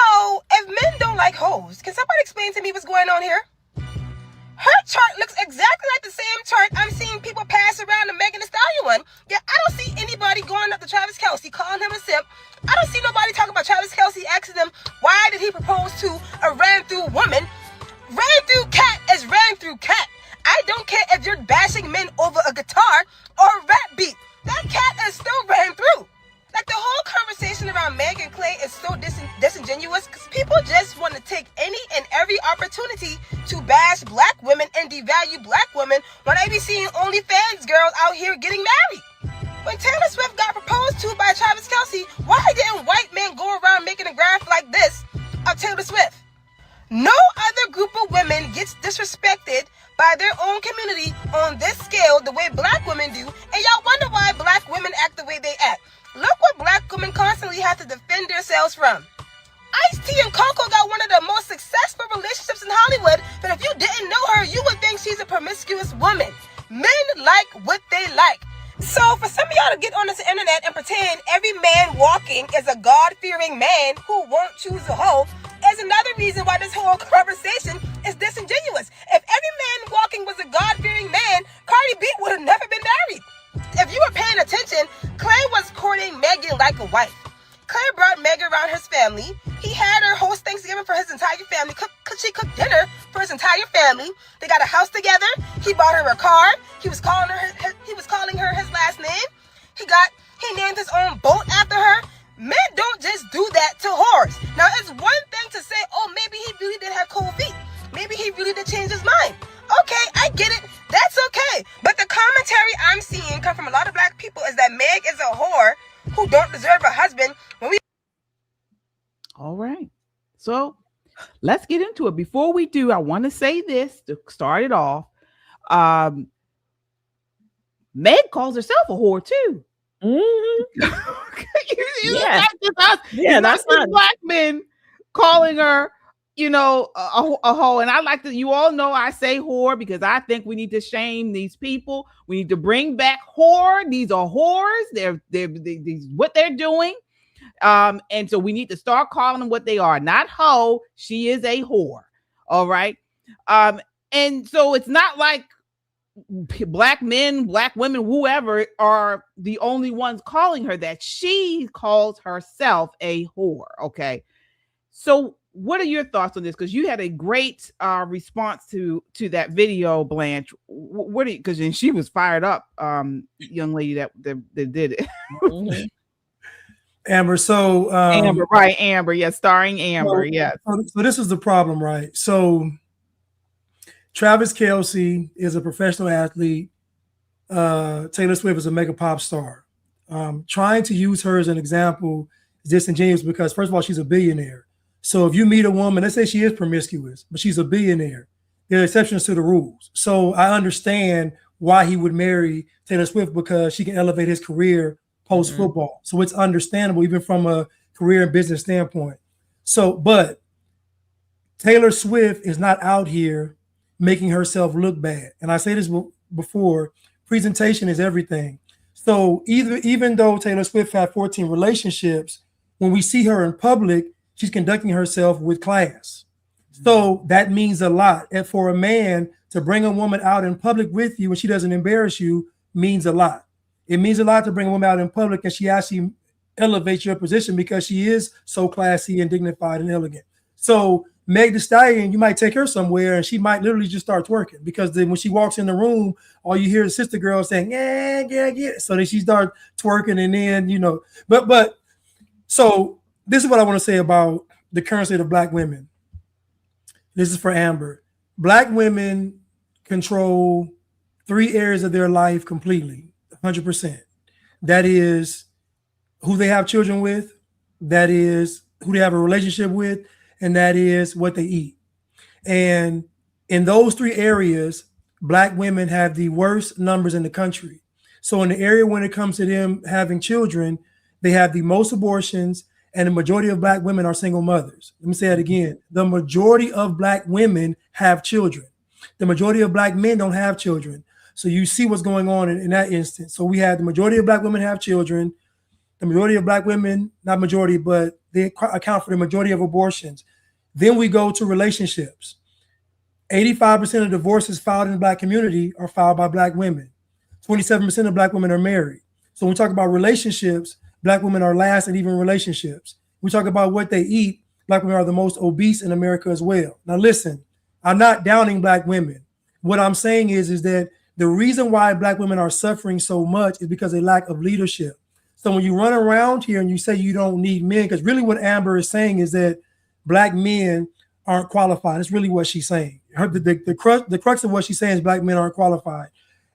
S11: if men don't like hoes, can somebody explain to me what's going on here? Her chart looks exactly like the same chart I'm seeing people pass around the Megyn the Stallion one. Yeah, I don't see anybody going up to Travis Kelce calling him a simp. I don't see nobody talking about Travis Kelce asking them why did he propose to a ran-through woman. Ran-through cat is ran-through cat. I don't care if you're bashing men over a guitar or a rap beat. That cat is still ran through. Like, the whole conversation around Meg and Clay is so disingenuous because people just want to take any and every opportunity to bash black women and devalue black women when I be seeing OnlyFans girls out here getting married. When Taylor Swift got proposed to by Travis Kelce, why didn't white men go around making a graph like this of Taylor Swift? No other group of women gets disrespected by their own community on this scale the way black women do, and y'all wonder why black women act the way they act. Look what black women constantly have to defend themselves from. Ice-T and Coco got one of the most successful relationships in Hollywood, but if you didn't know her, you would think she's a promiscuous woman. Men like what they like. So for some of y'all to get on this internet and pretend every man walking is a God-fearing man who won't choose a hoe is another reason why this whole conversation is disingenuous. If every man walking was a God-fearing man, Cardi B would have never been married. If you were paying attention, Clay was courting Megyn like a wife. Clay brought Megyn around his family. He had her host Thanksgiving for his entire family. She cooked dinner for his entire family. They got a house together. He bought her a car. He was calling her his last name. He named his own boat after her. Men don't just do that to whores. Now, it's one thing to say, oh, maybe he really did have cold feet. Maybe he really did change his mind. Okay, I get it. That's okay. But the commentary I'm seeing come from a lot of black people is that Meg is a whore who don't deserve a husband.
S3: All right. So let's get into it. Before we do, I want to say this to start it off. Meg calls herself a whore too.
S4: Mm-hmm.
S3: Yeah, that's not black men calling her, a hoe. And I like to, you all know I say whore because I think we need to shame these people. We need to bring back whore. These are whores. They're what they're doing. And so we need to start calling them what they are. Not hoe. She is a whore. All right. And so it's not like black men, black women, whoever are the only ones calling her that. She calls herself a whore. Okay. So what are your thoughts on this? Because you had a great response to that video, Blanche. What? Because she was fired up, young lady that did it.
S5: Mm-hmm. Amber. So
S3: Amber, right? Amber, yes, starring Amber. Yes.
S5: So this is the problem, right? So Travis Kelce is a professional athlete. Taylor Swift is a mega pop star. Trying to use her as an example is disingenuous because, first of all, she's a billionaire. So if you meet a woman, let's say she is promiscuous, but she's a billionaire, there are exceptions to the rules. So I understand why he would marry Taylor Swift because she can elevate his career post-football. So it's understandable even from a career and business standpoint. So, but Taylor Swift is not out here making herself look bad. And I say this before, presentation is everything. So even though Taylor Swift had 14 relationships, when we see her in public, she's conducting herself with class. So that means a lot. And for a man to bring a woman out in public with you and she doesn't embarrass you means a lot. It means a lot to bring a woman out in public and she actually elevates your position because she is so classy and dignified and elegant. So Meg the Stallion, you might take her somewhere and she might literally just start twerking because then when she walks in the room, all you hear is sister girl saying, yeah. So then she starts twerking and then, but so this is what I want to say about the current state of black women. This is for Amber. Black women control 3 areas of their life completely, 100%. That is who they have children with, that is who they have a relationship with, and that is what they eat. And In those three areas, Black women have the worst numbers in the country. So in the area when it comes to them having children, they have the most abortions, and the majority of Black women are single mothers. Let me say that again. The majority of Black women have children. The majority of Black men don't have children. So you see what's going on in that instance. So we have the majority of Black women have children. The majority of Black women, not majority, but they account for the majority of abortions. Then we go to relationships. 85% of divorces filed in the Black community are filed by Black women. 27% of Black women are married. So when we talk about relationships, Black women are last in even relationships. We talk about what they eat. Black women are the most obese in America as well. Now listen, I'm not downing Black women. What I'm saying is that the reason why Black women are suffering so much is because of a lack of leadership. So when you run around here and you say you don't need men, because really what Amber is saying is that Black men aren't qualified. That's really what she's saying. The crux of what she's saying is Black men aren't qualified.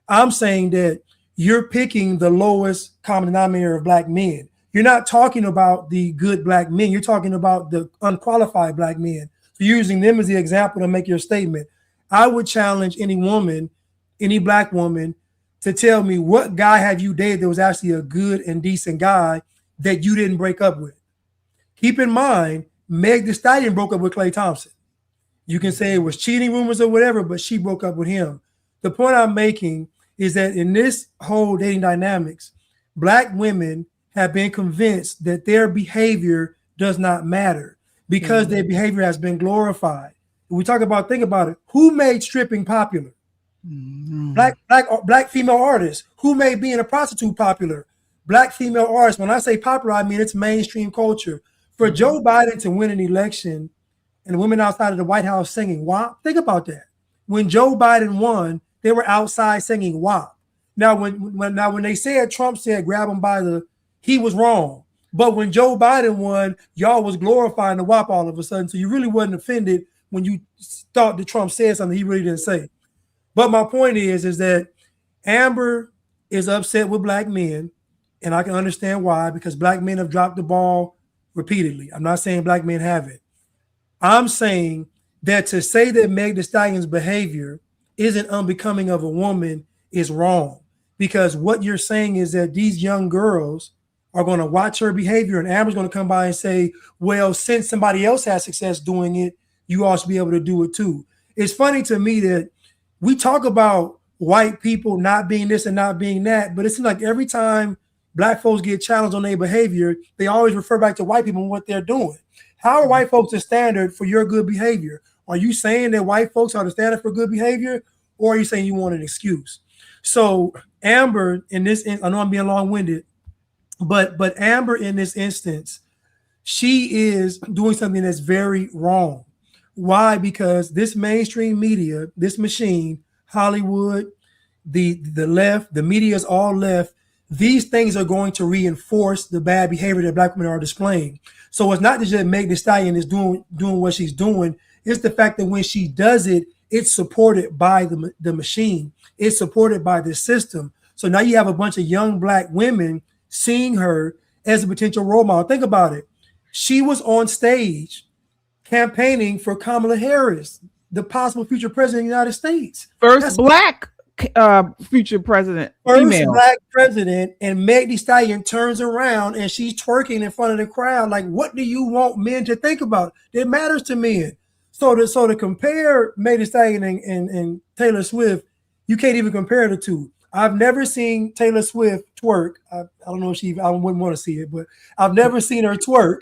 S5: I'm saying that you're picking the lowest common denominator of Black men. You're not talking about the good Black men. You're talking about the unqualified Black men. So you're using them as the example to make your statement. I would challenge any woman, any Black woman, to tell me what guy have you dated that was actually a good and decent guy that you didn't break up with. Keep in mind, Meg the Stallion broke up with Klay Thompson. You can say it was cheating rumors or whatever, but she broke up with him. The point I'm making is that in this whole dating dynamics, Black women have been convinced that their behavior does not matter because their behavior has been glorified. When we talk about, think about it, who made stripping popular? Black female artists. Who made being a prostitute popular? Black female artists. When I say popular, I mean it's mainstream culture. For Joe Biden to win an election and the women outside of the White House singing WAP, think about that. When Joe Biden won, they were outside singing WAP. Now, when they said Trump said grab him by the, he was wrong. But when Joe Biden won, y'all was glorifying the WAP all of a sudden. So you really wasn't offended when you thought that Trump said something he really didn't say. But my point is that Amber is upset with Black men, and I can understand why, because Black men have dropped the ball repeatedly. I'm not saying Black men haven't. I'm saying that to say that Meg the Stallion's behavior isn't unbecoming of a woman is wrong, because what you're saying is that these young girls are going to watch her behavior, and Amber's going to come by and say, well, since somebody else has success doing it, you all should be able to do it too. It's funny to me that we talk about white people not being this and not being that, but it seems like every time Black folks get challenged on their behavior, they always refer back to white people and what they're doing. How are white folks the standard for your good behavior? Are you saying that white folks are the standard for good behavior, or are you saying you want an excuse? So Amber, in this, I know I'm being long-winded, but Amber in this instance, she is doing something that's very wrong. Why? Because this mainstream media, this machine, Hollywood, the left, the media is all left. These things are going to reinforce the bad behavior that Black women are displaying. So it's not just that Meg the Stallion is doing what she's doing. It's the fact that when she does it, it's supported by the machine. It's supported by the system. So now you have a bunch of young Black women seeing her as a potential role model. Think about it. She was on stage campaigning for Kamala Harris, the possible future president of the United States.
S3: First Black future president.
S5: First
S3: female.
S5: Black president, and Meg the Stallion turns around and she's twerking in front of the crowd. Like, what do you want men to think about? It matters to men. So to compare Meg the Stallion and Taylor Swift, you can't even compare the two. I've never seen Taylor Swift twerk. I don't know if I wouldn't want to see it, but I've never seen her twerk.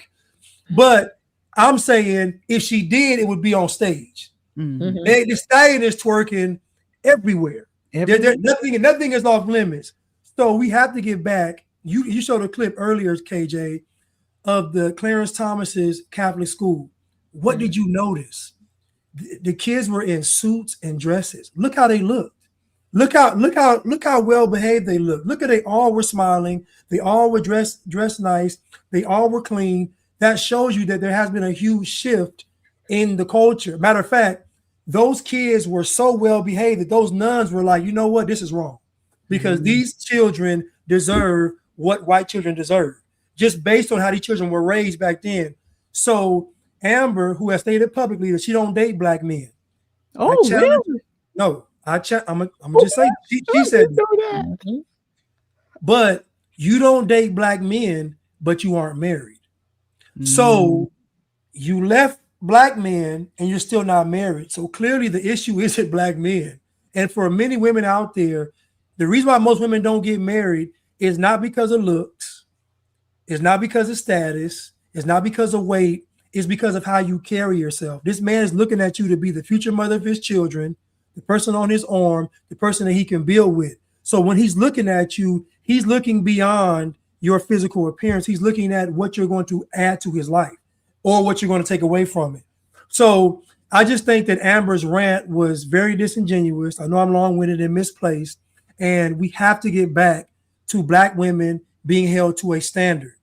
S5: But I'm saying if she did, it would be on stage.
S3: Mm-hmm.
S5: Meg the Stallion is twerking everywhere. Nothing is off limits. So we have to get back. You showed a clip earlier, KJ, of the Clarence Thomas's Catholic school. What did you notice? The kids were in suits and dresses. Look how they looked. Look how well behaved they looked. Look at, they all were smiling. They all were dressed nice. They all were clean. That shows you that there has been a huge shift in the culture. Matter of fact, those kids were so well behaved that those nuns were like, you know what, this is wrong, because these children deserve what white children deserve, just based on how these children were raised back then. So Amber, who has stated publicly that she don't date Black men,
S3: Oh, really?
S5: No, I'm gonna just say she said that.
S4: Mhm.
S5: But you don't date black men, but you aren't married.
S3: Mm.
S5: So you left black men and you're still not married. So clearly the issue isn't black men. And for many women out there, the reason why most women don't get married is not because of looks, it's not because of status, it's not because of weight, it's because of how you carry yourself. This man is looking at you to be the future mother of his children, the person on his arm, the person that he can build with. So when he's looking at you, he's looking beyond your physical appearance. He's looking at what you're going to add to his life or what you're going to take away from it. So I just think that Amber's rant was very disingenuous. I know I'm long-winded and misplaced, and we have to get back to black women being held to a standard.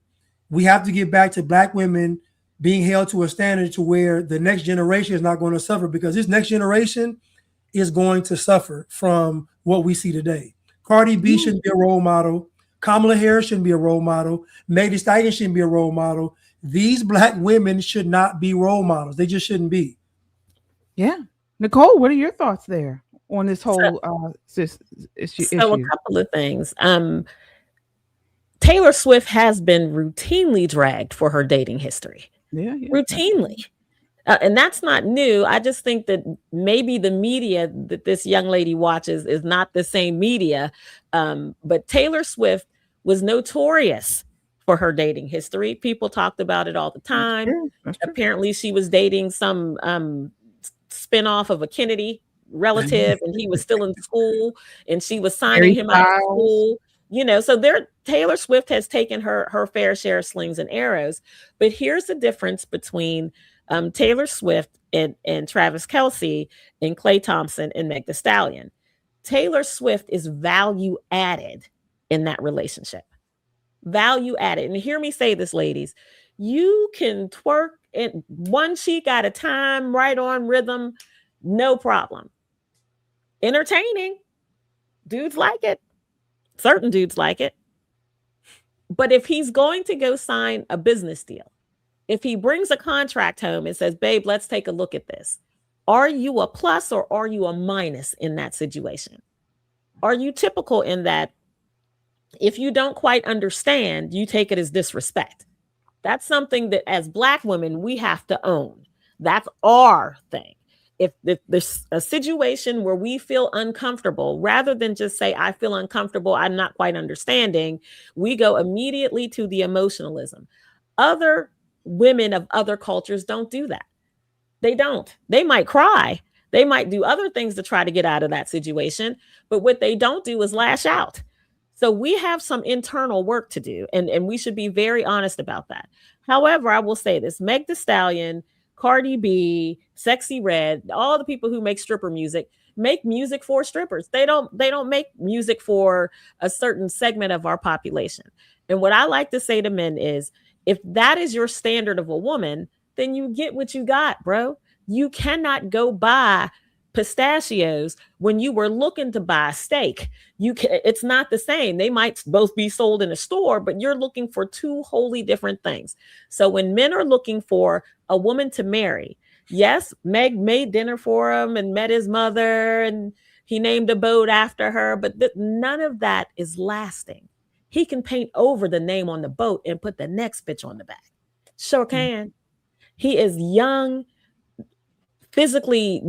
S5: We have to get back to black women being held to a standard to where the next generation is not going to suffer, because this next generation is going to suffer from what we see today. Cardi B shouldn't be a role model. Kamala Harris shouldn't be a role model. Meg the Stallion shouldn't be a role model. These black women should not be role models. They just shouldn't be.
S3: Yeah. Nicole, what are your thoughts there on this whole issue?
S4: So a couple of things. Taylor Swift has been routinely dragged for her dating history.
S3: Yeah.
S4: Routinely. And that's not new. I just think that maybe the media that this young lady watches is not the same media. But Taylor Swift was notorious for her dating history. People talked about it all the time. That's true. Apparently she was dating some spinoff of a Kennedy relative, and he was still in school, and she was signing him out of school. So Taylor Swift has taken her fair share of slings and arrows. But here's the difference between Taylor Swift and Travis Kelce and Klay Thompson and Meg the Stallion. Taylor Swift is value added in that relationship. Value added. And hear me say this, ladies. You can twerk in one cheek at a time, right on rhythm, no problem. Entertaining. Dudes like it. Certain dudes like it. But if he's going to go sign a business deal, if he brings a contract home and says, babe, let's take a look at this. Are you a plus or are you a minus in that situation? Are you typical in that if you don't quite understand, you take it as disrespect? That's something that as Black women, we have to own. That's our thing. If there's a situation where we feel uncomfortable, rather than just say, I feel uncomfortable, I'm not quite understanding, we go immediately to the emotionalism. Other women of other cultures don't do that. They don't. They might cry. They might do other things to try to get out of that situation. But what they don't do is lash out. So we have some internal work to do, and we should be very honest about that. However, I will say this, Meg the Stallion, Cardi B, Sexy Red, all the people who make stripper music make music for strippers. They don't make music for a certain segment of our population. And what I like to say to men is, if that is your standard of a woman, then you get what you got, bro. You cannot go buy pistachios when you were looking to buy steak. It's not the same. They might both be sold in a store, but you're looking for two wholly different things. So when men are looking for a woman to marry, yes, Meg made dinner for him and met his mother and he named a boat after her, but none of that is lasting. He can paint over the name on the boat and put the next bitch on the back. Sure can. He is young, physically,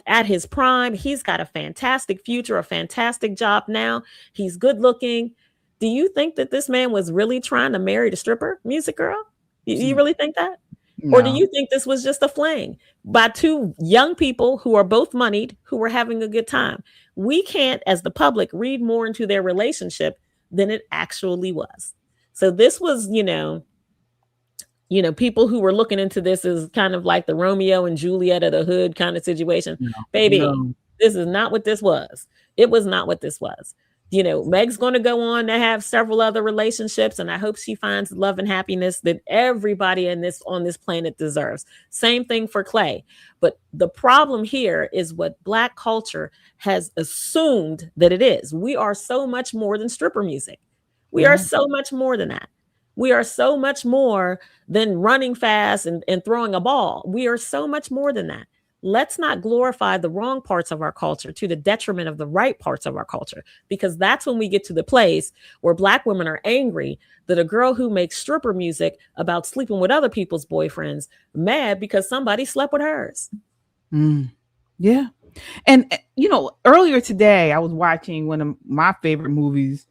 S4: at his prime. He's got a fantastic future, a fantastic job now. He's good looking. Do you think that this man was really trying to marry the stripper music girl? You really think that? No. Or do you think this was just a fling by two young people who are both moneyed, who were having a good time? We can't, as the public, read more into their relationship than it actually was. So this was, people who were looking into this as kind of like the Romeo and Juliet of the hood kind of situation. This is not what this was. It was not what this was. Meg's going to go on to have several other relationships, and I hope she finds love and happiness that everybody on this planet deserves. Same thing for Klay. But the problem here is what Black culture has assumed that it is. We are so much more than stripper music. We are so much more than that. We are so much more than running fast and throwing a ball. We are so much more than that. let's not glorify the wrong parts of our culture to the detriment of the right parts of our culture, because that's when we get to the place where Black women are angry that a girl who makes stripper music about sleeping with other people's boyfriends mad because somebody slept with hers.
S3: Yeah. And, earlier today, I was watching one of my favorite movies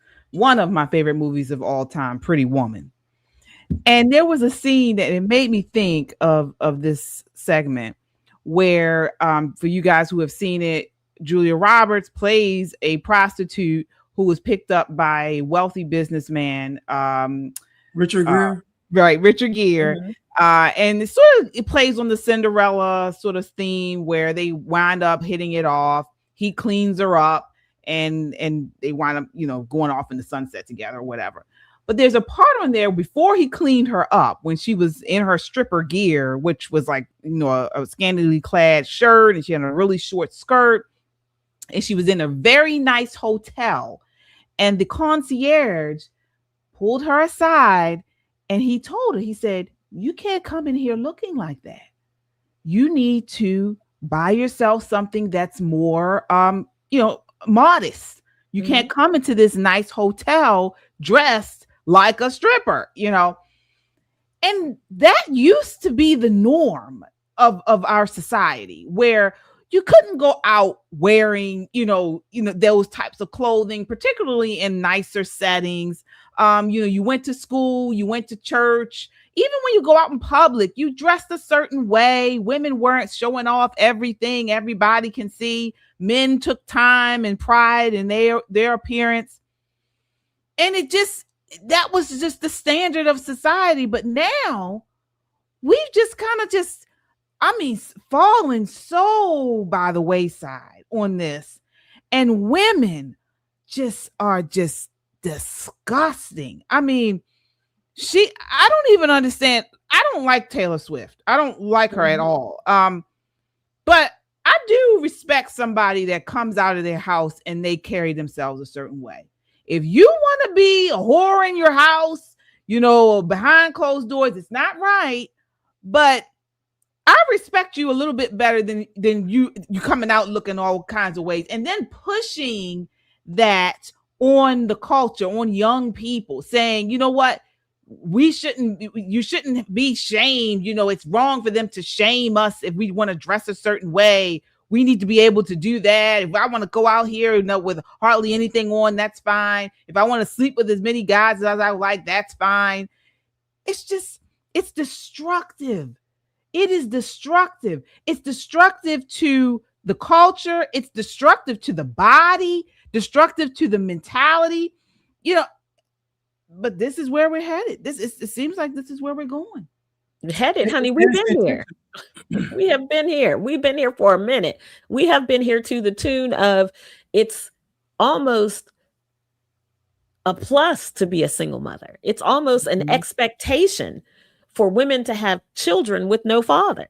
S3: of all time, Pretty Woman. And there was a scene that it made me think of this segment where, for you guys who have seen it, Julia Roberts plays a prostitute who was picked up by a wealthy businessman,
S5: Richard Gere.
S3: Right, Richard Gere. And it plays on the Cinderella sort of theme where they wind up hitting it off. He cleans her up and they wind up, going off in the sunset together or whatever. But there's a part on there before he cleaned her up when she was in her stripper gear, which was like, a scantily clad shirt, and she had a really short skirt, and she was in a very nice hotel. And the concierge pulled her aside and he told her, he said, "You can't come in here looking like that. You need to buy yourself something that's more, modest. You can't come into this nice hotel dressed like a stripper, And that used to be the norm of our society, where you couldn't go out wearing, those types of clothing, particularly in nicer settings. You went to school, you went to church. Even when you go out in public, you dressed a certain way. Women weren't showing off everything everybody can see. Men took time and pride in their appearance. And that was just the standard of society. But now we've just kind of fallen so by the wayside on this. And women are disgusting. I don't even understand. I don't like Taylor Swift. I don't like her at all. But I do respect somebody that comes out of their house and they carry themselves a certain way. If you want to be a whore in your house, behind closed doors, it's not right. But I respect you a little bit better than you coming out looking all kinds of ways and then pushing that on the culture, on young people, saying, you know what, you shouldn't be shamed. It's wrong for them to shame us if we want to dress a certain way. We need to be able to do that. If I want to go out here, with hardly anything on, that's fine. If I want to sleep with as many guys as I like, that's fine. It's destructive. It is destructive. It's destructive to the culture. It's destructive to the body, destructive to the mentality, but this is where we're headed. It seems like this is where we're going.
S4: Headed, honey. We've been here. We have been here. We've been here for a minute. We have been here to the tune of it's almost a plus to be a single mother. It's almost an expectation for women to have children with no father.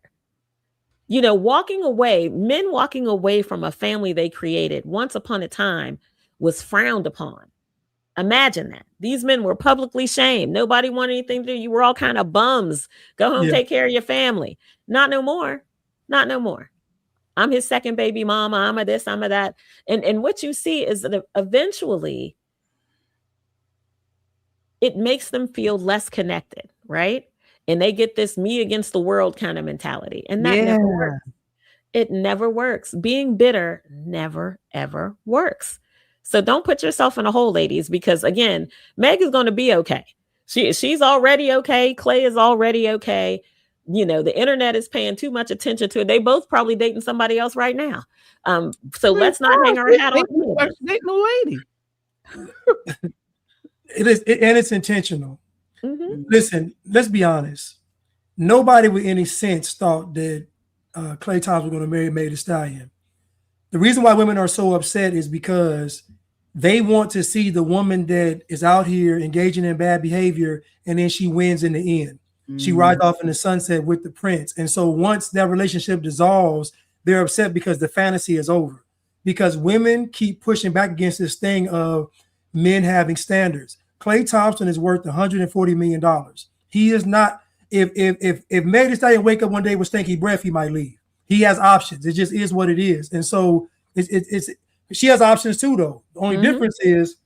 S4: Men walking away from a family they created once upon a time was frowned upon. Imagine that. These men were publicly shamed. Nobody wanted anything to do. You were all kind of bums. Go home, take care of your family. Not no more. Not no more. I'm his second baby mama. I'm a this, I'm a that. And what you see is that eventually it makes them feel less connected, right? And they get this me against the world kind of mentality. And that never works. It never works. Being bitter never, ever works. So don't put yourself in a hole, ladies, because again, Meg is going to be okay. She's already okay. Clay is already okay. The internet is paying too much attention to it. They both probably dating somebody else right now. So let's not hang our hat on
S3: dating a lady.
S5: It's intentional. Listen, let's be honest. Nobody with any sense thought that Clay Thomas was going to marry Meg the Stallion. The reason why women are so upset is because they want to see the woman that is out here engaging in bad behavior, and then she wins in the end. She rides off in the sunset with the prince. And so once that relationship dissolves, they're upset because the fantasy is over. Because women keep pushing back against this thing of men having standards. Clay Thompson is worth $140 million. He is not. If Meg the Stallion wake up one day with stinky breath, he might leave. He has options. It just is what it is. And so it's she has options too, though. The only difference is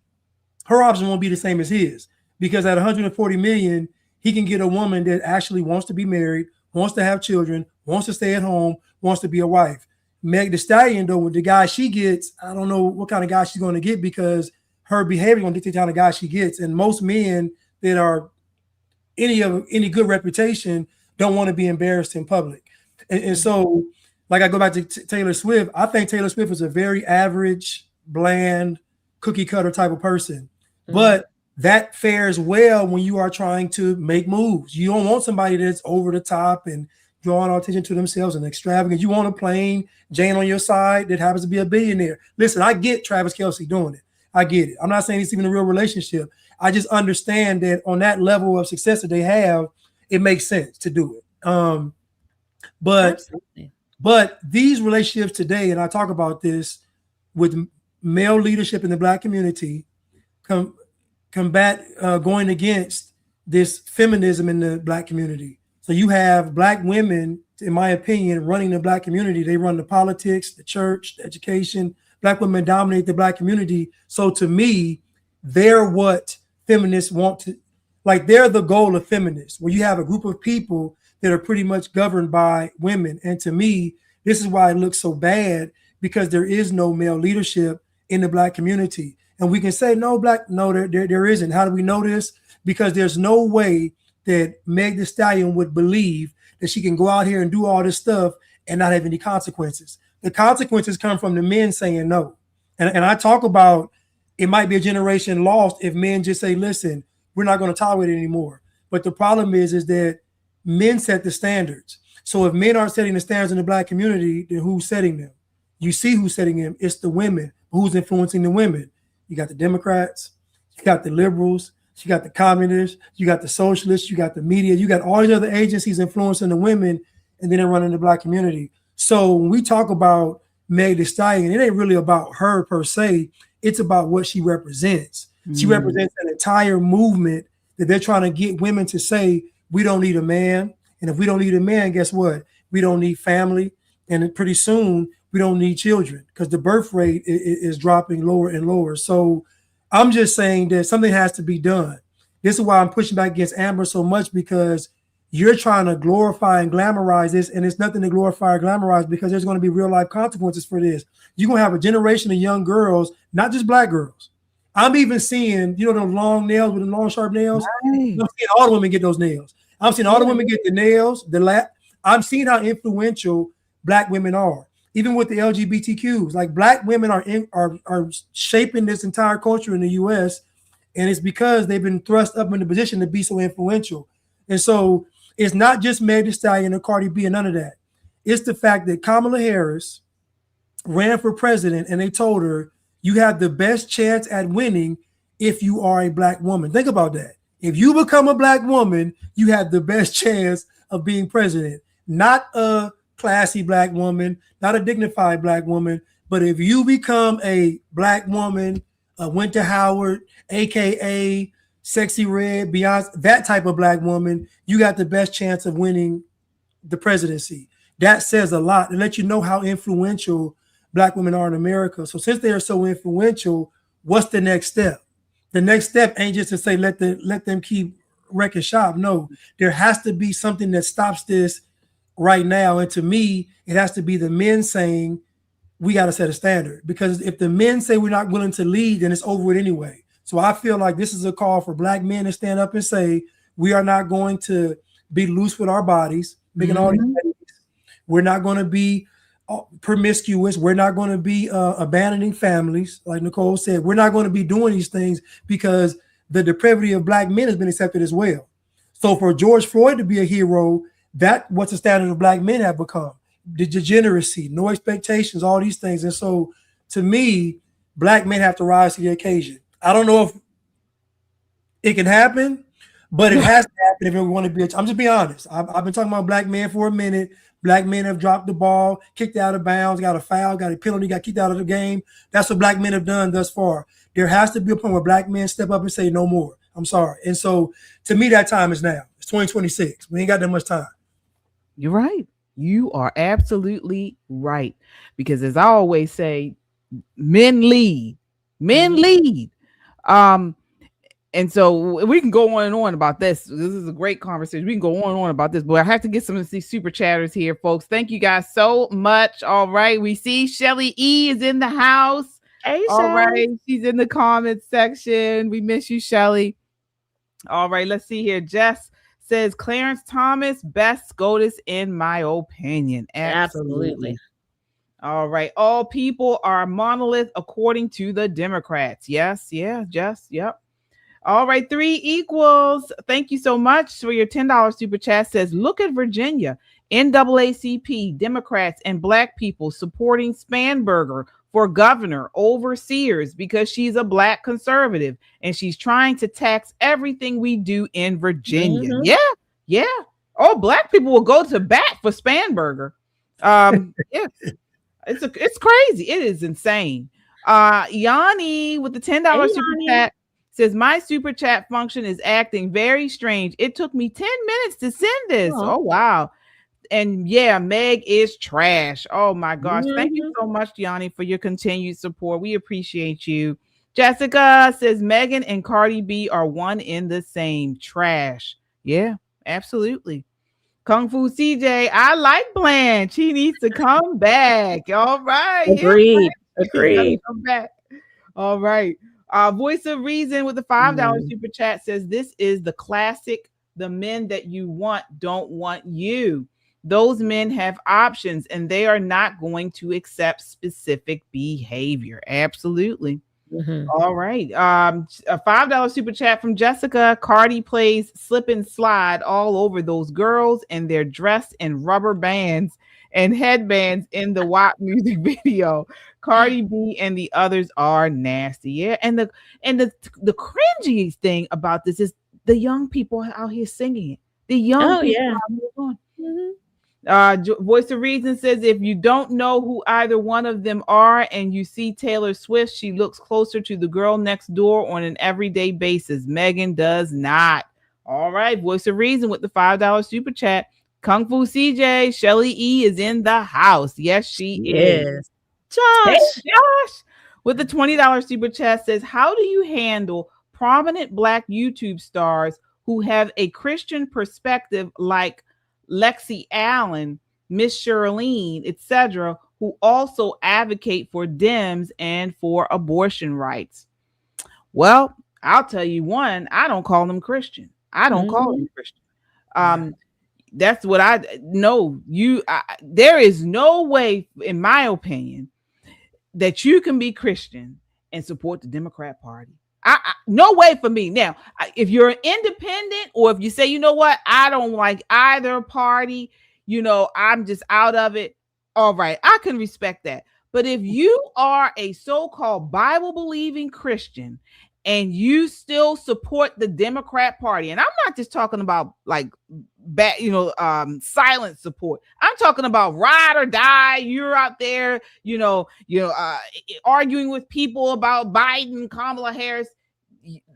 S5: her option won't be the same as his, because at 140 million, he can get a woman that actually wants to be married, wants to have children, wants to stay at home, wants to be a wife. Meg the Stallion, though, with the guy she gets, I don't know what kind of guy she's going to get, because her behavior going to dictate the kind of guy she gets. And most men that are any good reputation don't want to be embarrassed in public. And so, like, I go back to Taylor Swift. I think Taylor Swift is a very average, bland, cookie cutter type of person. But that fares well when you are trying to make moves. You don't want somebody that's over the top and drawing all attention to themselves and extravagant. You want a plain Jane on your side that happens to be a billionaire. Listen, I get Travis Kelce doing it. I get it. I'm not saying it's even a real relationship. I just understand that on that level of success that they have, it makes sense to do it. But these relationships today, and I talk about this with male leadership in the Black community, combat going against this feminism in the Black community. So you have Black women, in my opinion, running the Black community. They run the politics, the church, the education. Black women dominate the Black community. So to me, they're what feminists want to, like, they're the goal of feminists, where you have a group of people that are pretty much governed by women. And to me, this is why it looks so bad, because there is no male leadership in the Black community. And we can say, no, there isn't. How do we know this? Because there's no way that Meg the Stallion would believe that she can go out here and do all this stuff and not have any consequences. The consequences come from the men saying no. And I talk about, it might be a generation lost if men just say, listen, we're not going to tolerate it anymore. But the problem is that men set the standards. So if men aren't setting the standards in the Black community, then who's setting them? You see who's setting them. It's the women. Who's influencing the women? You got the Democrats, you got the liberals, you got the communists, you got the socialists, you got the media, you got all these other agencies influencing the women, and then they're running the Black community. So when we talk about Meg the Stallion, it ain't really about her per se. It's about what she represents. She represents an entire movement that they're trying to get women to say, we don't need a man. And if we don't need a man, guess what? We don't need family. And pretty soon, we don't need children, because the birth rate is dropping lower and lower. So I'm just saying that something has to be done. This is why I'm pushing back against Amber so much, because you're trying to glorify and glamorize this, and it's nothing to glorify or glamorize, because there's going to be real life consequences for this. You're going to have a generation of young girls, not just Black girls. I'm even seeing, those long nails with the long, sharp nails. Right. I'm seeing all the women get those nails. I'm seeing all the women get the nails, the lap. I'm seeing how influential Black women are. Even with the LGBTQs, like, Black women are shaping this entire culture in the U.S., and it's because they've been thrust up in the position to be so influential. And so it's not just Meg the Stallion or Cardi B and none of that. It's the fact that Kamala Harris ran for president, and they told her, you have the best chance at winning if you are a Black woman. Think about that. If you become a Black woman, you have the best chance of being president. Not a classy Black woman, not a dignified Black woman, but if you become a Black woman, went to Howard, aka Sexy Red, Beyonce, that type of Black woman, you got the best chance of winning the presidency. That says a lot, and let you know how influential Black women are in America. So since they are so influential, what's the next step? The next step ain't just to say let them keep wrecking shop. No, there has to be something that stops this right now. And to me, it has to be the men saying, we got to set a standard, because if the men say we're not willing to lead, then it's over with anyway. So I feel like this is a call for Black men to stand up and say, we are not going to be loose with our bodies, making all these babies. We're not going to be promiscuous. We're not going to be abandoning families. Like Nicole said, we're not going to be doing these things, because the depravity of Black men has been accepted as well. So for George Floyd to be a hero, that's what the standard of Black men have become. The degeneracy, no expectations, all these things. And so to me, Black men have to rise to the occasion. I don't know if it can happen, but it has to happen if we want to be. I'm just being honest. I've been talking about Black men for a minute. Black men have dropped the ball, kicked out of bounds, got a foul, got a penalty, got kicked out of the game. That's what Black men have done thus far. There has to be a point where Black men step up and say no more. I'm sorry. And so to me, that time is now. It's 2026. We ain't got that much time.
S3: You're right. You are absolutely right. Because as I always say, men lead. Men lead. And so we can go on and on about this. This is a great conversation. We can go on and on about this, but I have to get some of these super chatters here, folks. Thank you guys so much. All right. We see Shelly E is in the house.
S4: Hey,
S3: all
S4: Shelly.
S3: right. She's in the comments section. We miss you, Shelly. All right. Let's see here. Jess says Clarence Thomas, best SCOTUS in my opinion. Absolutely. All right. All people are a monolith according to the Democrats. Yes. Yeah. Jess. Yep. All right, 3 equals. Thank you so much for your $10 super chat. Says, look at Virginia, NAACP, Democrats, and Black people supporting Spanberger for governor over Sears because she's a Black conservative and she's trying to tax everything we do in Virginia. Yeah. Oh, Black people will go to bat for Spanberger. Yeah, it's crazy. It is insane. Yanni with the $10 super chat says, my super chat function is acting very strange. It took me 10 minutes to send this. Oh, wow. And yeah, Meg is trash. Oh my gosh. Thank you so much, Yanni, for your continued support. We appreciate you. Jessica says, Megyn and Cardi B are one in the same. Trash. Yeah, absolutely. Kung Fu CJ, I like Blanche. He needs to come back. All right.
S4: Agreed.
S3: Yeah,
S4: Agreed.
S3: come back. All right. Voice of Reason with the $5 super chat says, this is the classic. The men that you want don't want you. Those men have options and they are not going to accept specific behavior. Absolutely. All right. A $5 super chat from Jessica. Cardi plays slip and slide all over those girls and they're dressed in rubber bands and headbands in the WAP music video. Cardi B and the others are nasty. Yeah. And the cringy thing about this is the young people out here singing it. The young people out here going. Voice of Reason says, if you don't know who either one of them are and you see Taylor Swift, she looks closer to the girl next door on an everyday basis. Megyn does not. All right. Voice of Reason with the $5 super chat. Kung Fu CJ, Shelly E is in the house. Yes, she is. Josh with the $20 super chat says, how do you handle prominent Black YouTube stars who have a Christian perspective like Lexi Allen, Miss Shirlene, etc., who also advocate for Dems and for abortion rights? Well, I'll tell you one, I don't call them Christian. I don't call them Christian. That's what I know. There is no way, in my opinion, that you can be Christian and support the Democrat Party. No way for me. Now, if you're an independent or if you say, you know what, I don't like either party, I'm just out of it. All right, I can respect that. But if you are a so-called Bible-believing Christian and you still support the Democrat Party, and I'm not just talking about like silent support. I'm talking about ride or die. You're out there, arguing with people about Biden, Kamala Harris.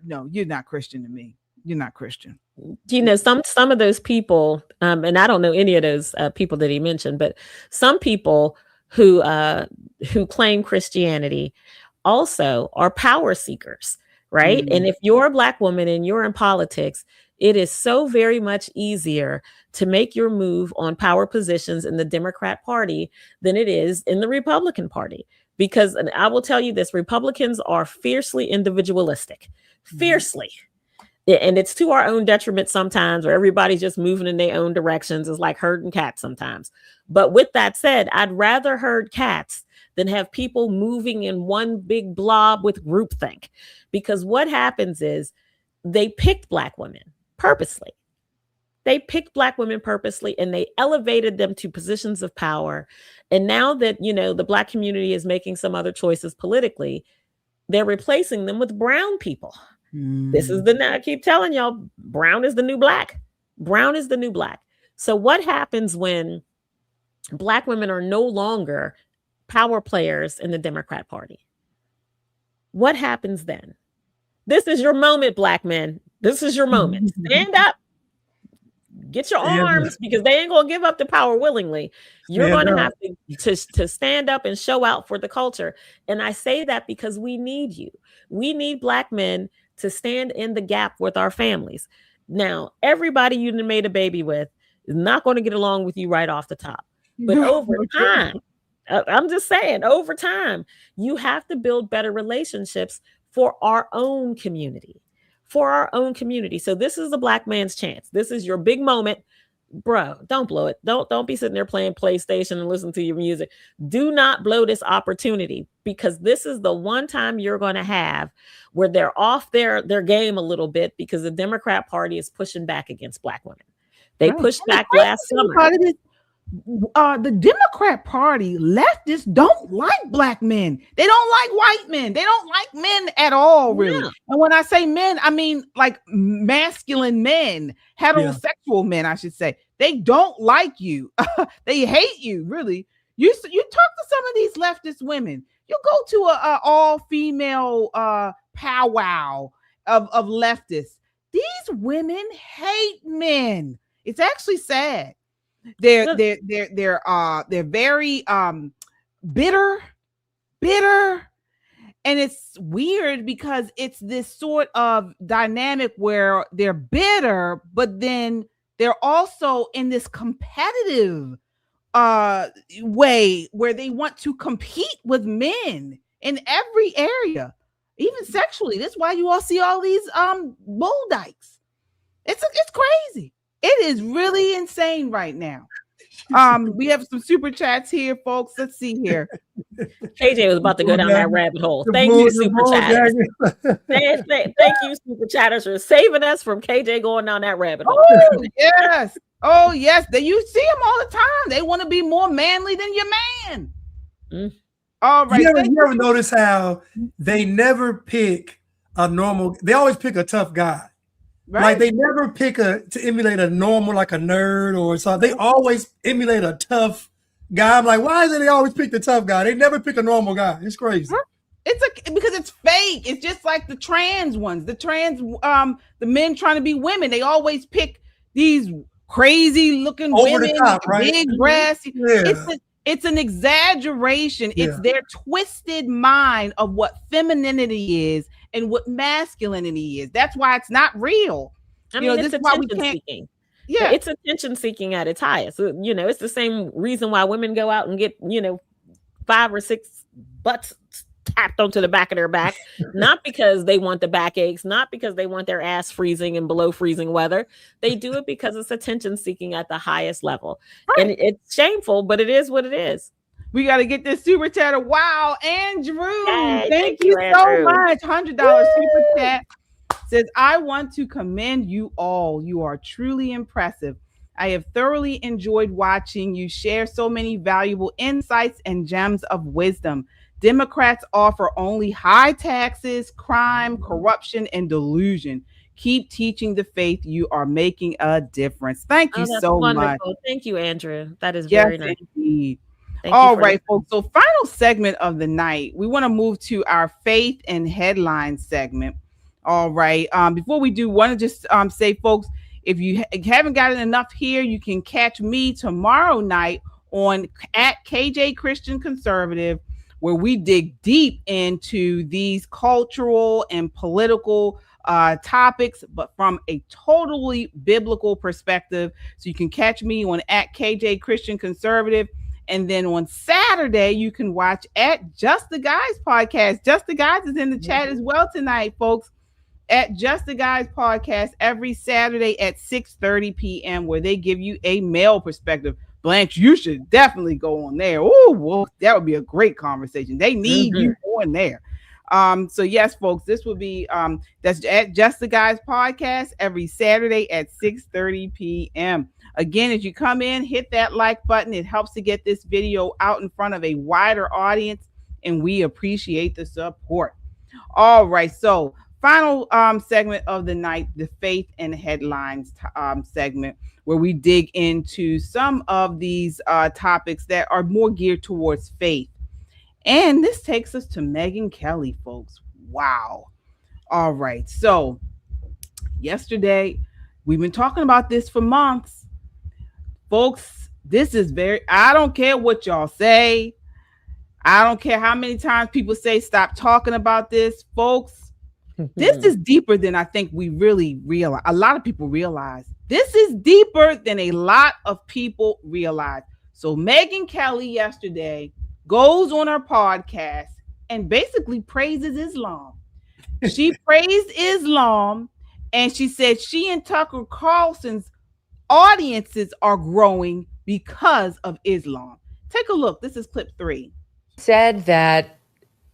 S3: No, you're not Christian to me. You're not Christian.
S4: Some of those people, and I don't know any of those people that he mentioned, but some people who claim Christianity also are power seekers. Right. And if you're a Black woman and you're in politics, it is so very much easier to make your move on power positions in the Democrat Party than it is in the Republican Party. Because, and I will tell you this, Republicans are fiercely individualistic, fiercely. And it's to our own detriment sometimes, where everybody's just moving in their own directions. It's like herding cats sometimes. But with that said, I'd rather herd cats than have people moving in one big blob with groupthink. Because what happens is they picked Black women purposely. They picked Black women purposely and they elevated them to positions of power. And now that, the Black community is making some other choices politically, they're replacing them with brown people. This is I keep telling y'all, brown is the new Black. Brown is the new Black. So what happens when Black women are no longer power players in the Democrat Party? What happens then? This is your moment, Black men. This is your moment. Stand up. get your arms, because they ain't gonna give up the power willingly. You're gonna have to stand up and show out for the culture. And I say that because we need you. We need Black men to stand in the gap with our families. Now, everybody you made a baby with is not going to get along with you right off the top. But over time, I'm just saying, over time, you have to build better relationships for our own community. For our own community. So this is the Black man's chance. This is your big moment. Bro, don't blow it. Don't be sitting there playing PlayStation and listening to your music. Do not blow this opportunity, because this is the one time you're going to have where they're off their game a little bit, because the Democrat Party is pushing back against Black women. They pushed back last summer.
S3: The Democrat Party, leftists don't like Black men. They don't like white men. They don't like men at all, really. Yeah. And when I say men, I mean like masculine men, heterosexual men, I should say. They don't like you. They hate you, really. You talk to some of these leftist women. You go to a all-female powwow of leftists. These women hate men. It's actually sad. They're very bitter, and it's weird because it's this sort of dynamic where they're bitter, but then they're also in this competitive way where they want to compete with men in every area, even sexually. That's why you all see all these bull dykes. It's crazy. It is really insane right now. We have some super chats here, folks. Let's see here.
S4: KJ was about to go down that rabbit hole. Thank you, super chatters. Thank you, super chatters, for saving us from KJ going down that rabbit hole.
S3: Oh yes, oh yes. You see them all the time. They want to be more manly than your man. All right.
S5: You ever notice how they never pick a normal? They always pick a tough guy. Right. Like they never pick to emulate a normal, like a nerd or something. They always emulate a tough guy. I'm like, why is it they always pick the tough guy? They never pick a normal guy. It's crazy.
S3: Because it's fake. It's just like the trans ones. The men trying to be women. They always pick these crazy looking
S5: over
S3: women
S5: the top,
S3: with
S5: right?
S3: big breasts.
S5: Yeah.
S3: It's an exaggeration. Yeah. It's their twisted mind of what femininity is and what masculinity is. That's why it's not real.
S4: I mean, it's attention seeking. Yeah, it's attention seeking at its highest. It's the same reason why women go out and get 5 or 6 butts tapped onto the back of their back, not because they want the backaches, not because they want their ass freezing and below freezing weather. They do it because it's attention seeking at the highest level. Right. And it's shameful, but it is what it is.
S3: We got to get this super chatter. Wow, Andrew. Yay, thank you so much. $100 super chat. Says, I want to commend you all. You are truly impressive. I have thoroughly enjoyed watching you share so many valuable insights and gems of wisdom. Democrats offer only high taxes, crime, corruption, and delusion. Keep teaching the faith. You are making a difference. Thank you so much.
S4: Thank you, Andrew. That is very nice.
S3: Indeed. All right, folks. So final segment of the night, we want to move to our faith and headline segment. All right. Before we do, want to just say, folks, if you haven't gotten enough here, you can catch me tomorrow night on at KJ Christian Conservative, where we dig deep into these cultural and political topics, but from a totally biblical perspective. So you can catch me on at KJ Christian Conservative. And then on Saturday, you can watch at Just the Guys podcast. Just the Guys is in the chat as well tonight, folks. At Just the Guys podcast every Saturday at 6:30 p.m., where they give you a male perspective. Blanche, you should definitely go on there. Oh, well, that would be a great conversation. They need you on there. So yes, folks, this will be that's at Just the Guys podcast every Saturday at 6:30 p.m. Again, as you come in, hit that like button. It helps to get this video out in front of a wider audience, and we appreciate the support. All right, so final segment of the night, the faith and headlines segment, where we dig into some of these topics that are more geared towards faith. And this takes us to Megyn Kelly, folks. Wow. All right. So yesterday, We've been talking about this for months. Folks, I don't care what y'all say. I don't care how many times people say stop talking about this. Folks, this is deeper than I think we really realize. A lot of people realize. This is deeper than a lot of people realize. So Megyn Kelly yesterday goes on her podcast and basically praises Islam. She praised Islam, and she said she and Tucker Carlson's audiences are growing because of Islam. Take a look. This is clip 3.
S12: Said that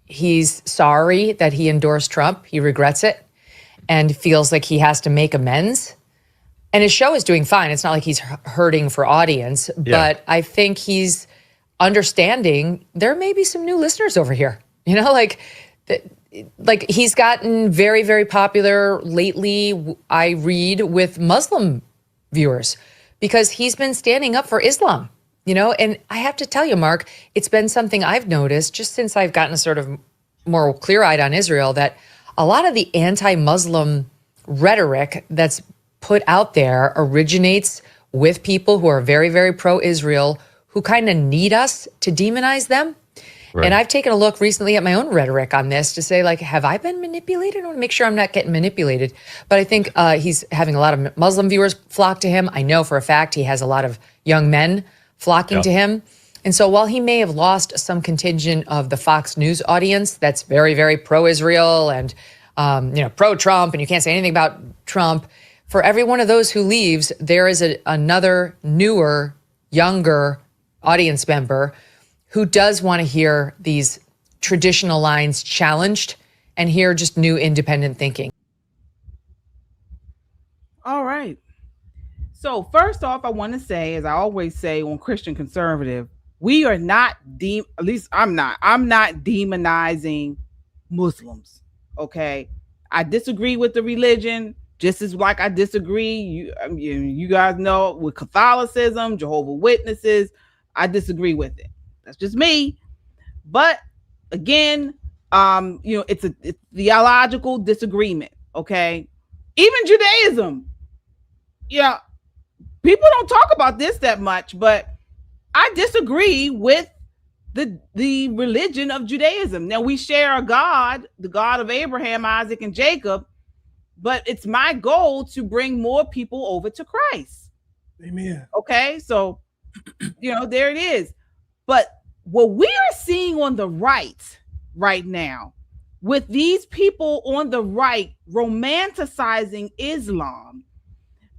S12: he's sorry that he endorsed Trump. He regrets it and feels like he has to make amends. And his show is doing fine. It's not like he's hurting for audience, but I think he's understanding there may be some new listeners over here. You know, like he's gotten very, very popular lately, I read, with Muslim viewers because he's been standing up for Islam, you know? And I have to tell you, Mark, it's been something I've noticed just since I've gotten sort of more clear-eyed on Israel, that a lot of the anti-Muslim rhetoric that's put out there originates with people who are very, very pro-Israel, who kind of need us to demonize them. Right. And I've taken a look recently at my own rhetoric on this to say, like, have I been manipulated? I want to make sure I'm not getting manipulated. But I think he's having a lot of Muslim viewers flock to him. I know for a fact he has a lot of young men flocking to him. And so while he may have lost some contingent of the Fox News audience that's very, very pro-Israel and pro-Trump, and you can't say anything about Trump, for every one of those who leaves, there is another newer, younger audience member who does want to hear these traditional lines challenged and hear just new independent thinking.
S3: All right. So first off, I want to say, as I always say on Christian Conservative, we are not, at least I'm not demonizing Muslims, okay? I disagree with the religion, just as like I disagree, you guys know, with Catholicism, Jehovah's Witnesses, I disagree with it. That's just me. But again, it's a theological disagreement, okay? Even Judaism, people don't talk about this that much, but I disagree with the religion of Judaism. Now, we share a God, the God of Abraham, Isaac, and Jacob, but it's my goal to bring more people over to Christ.
S5: Amen.
S3: Okay, so, there it is. But what we are seeing on the right now, with these people on the right romanticizing Islam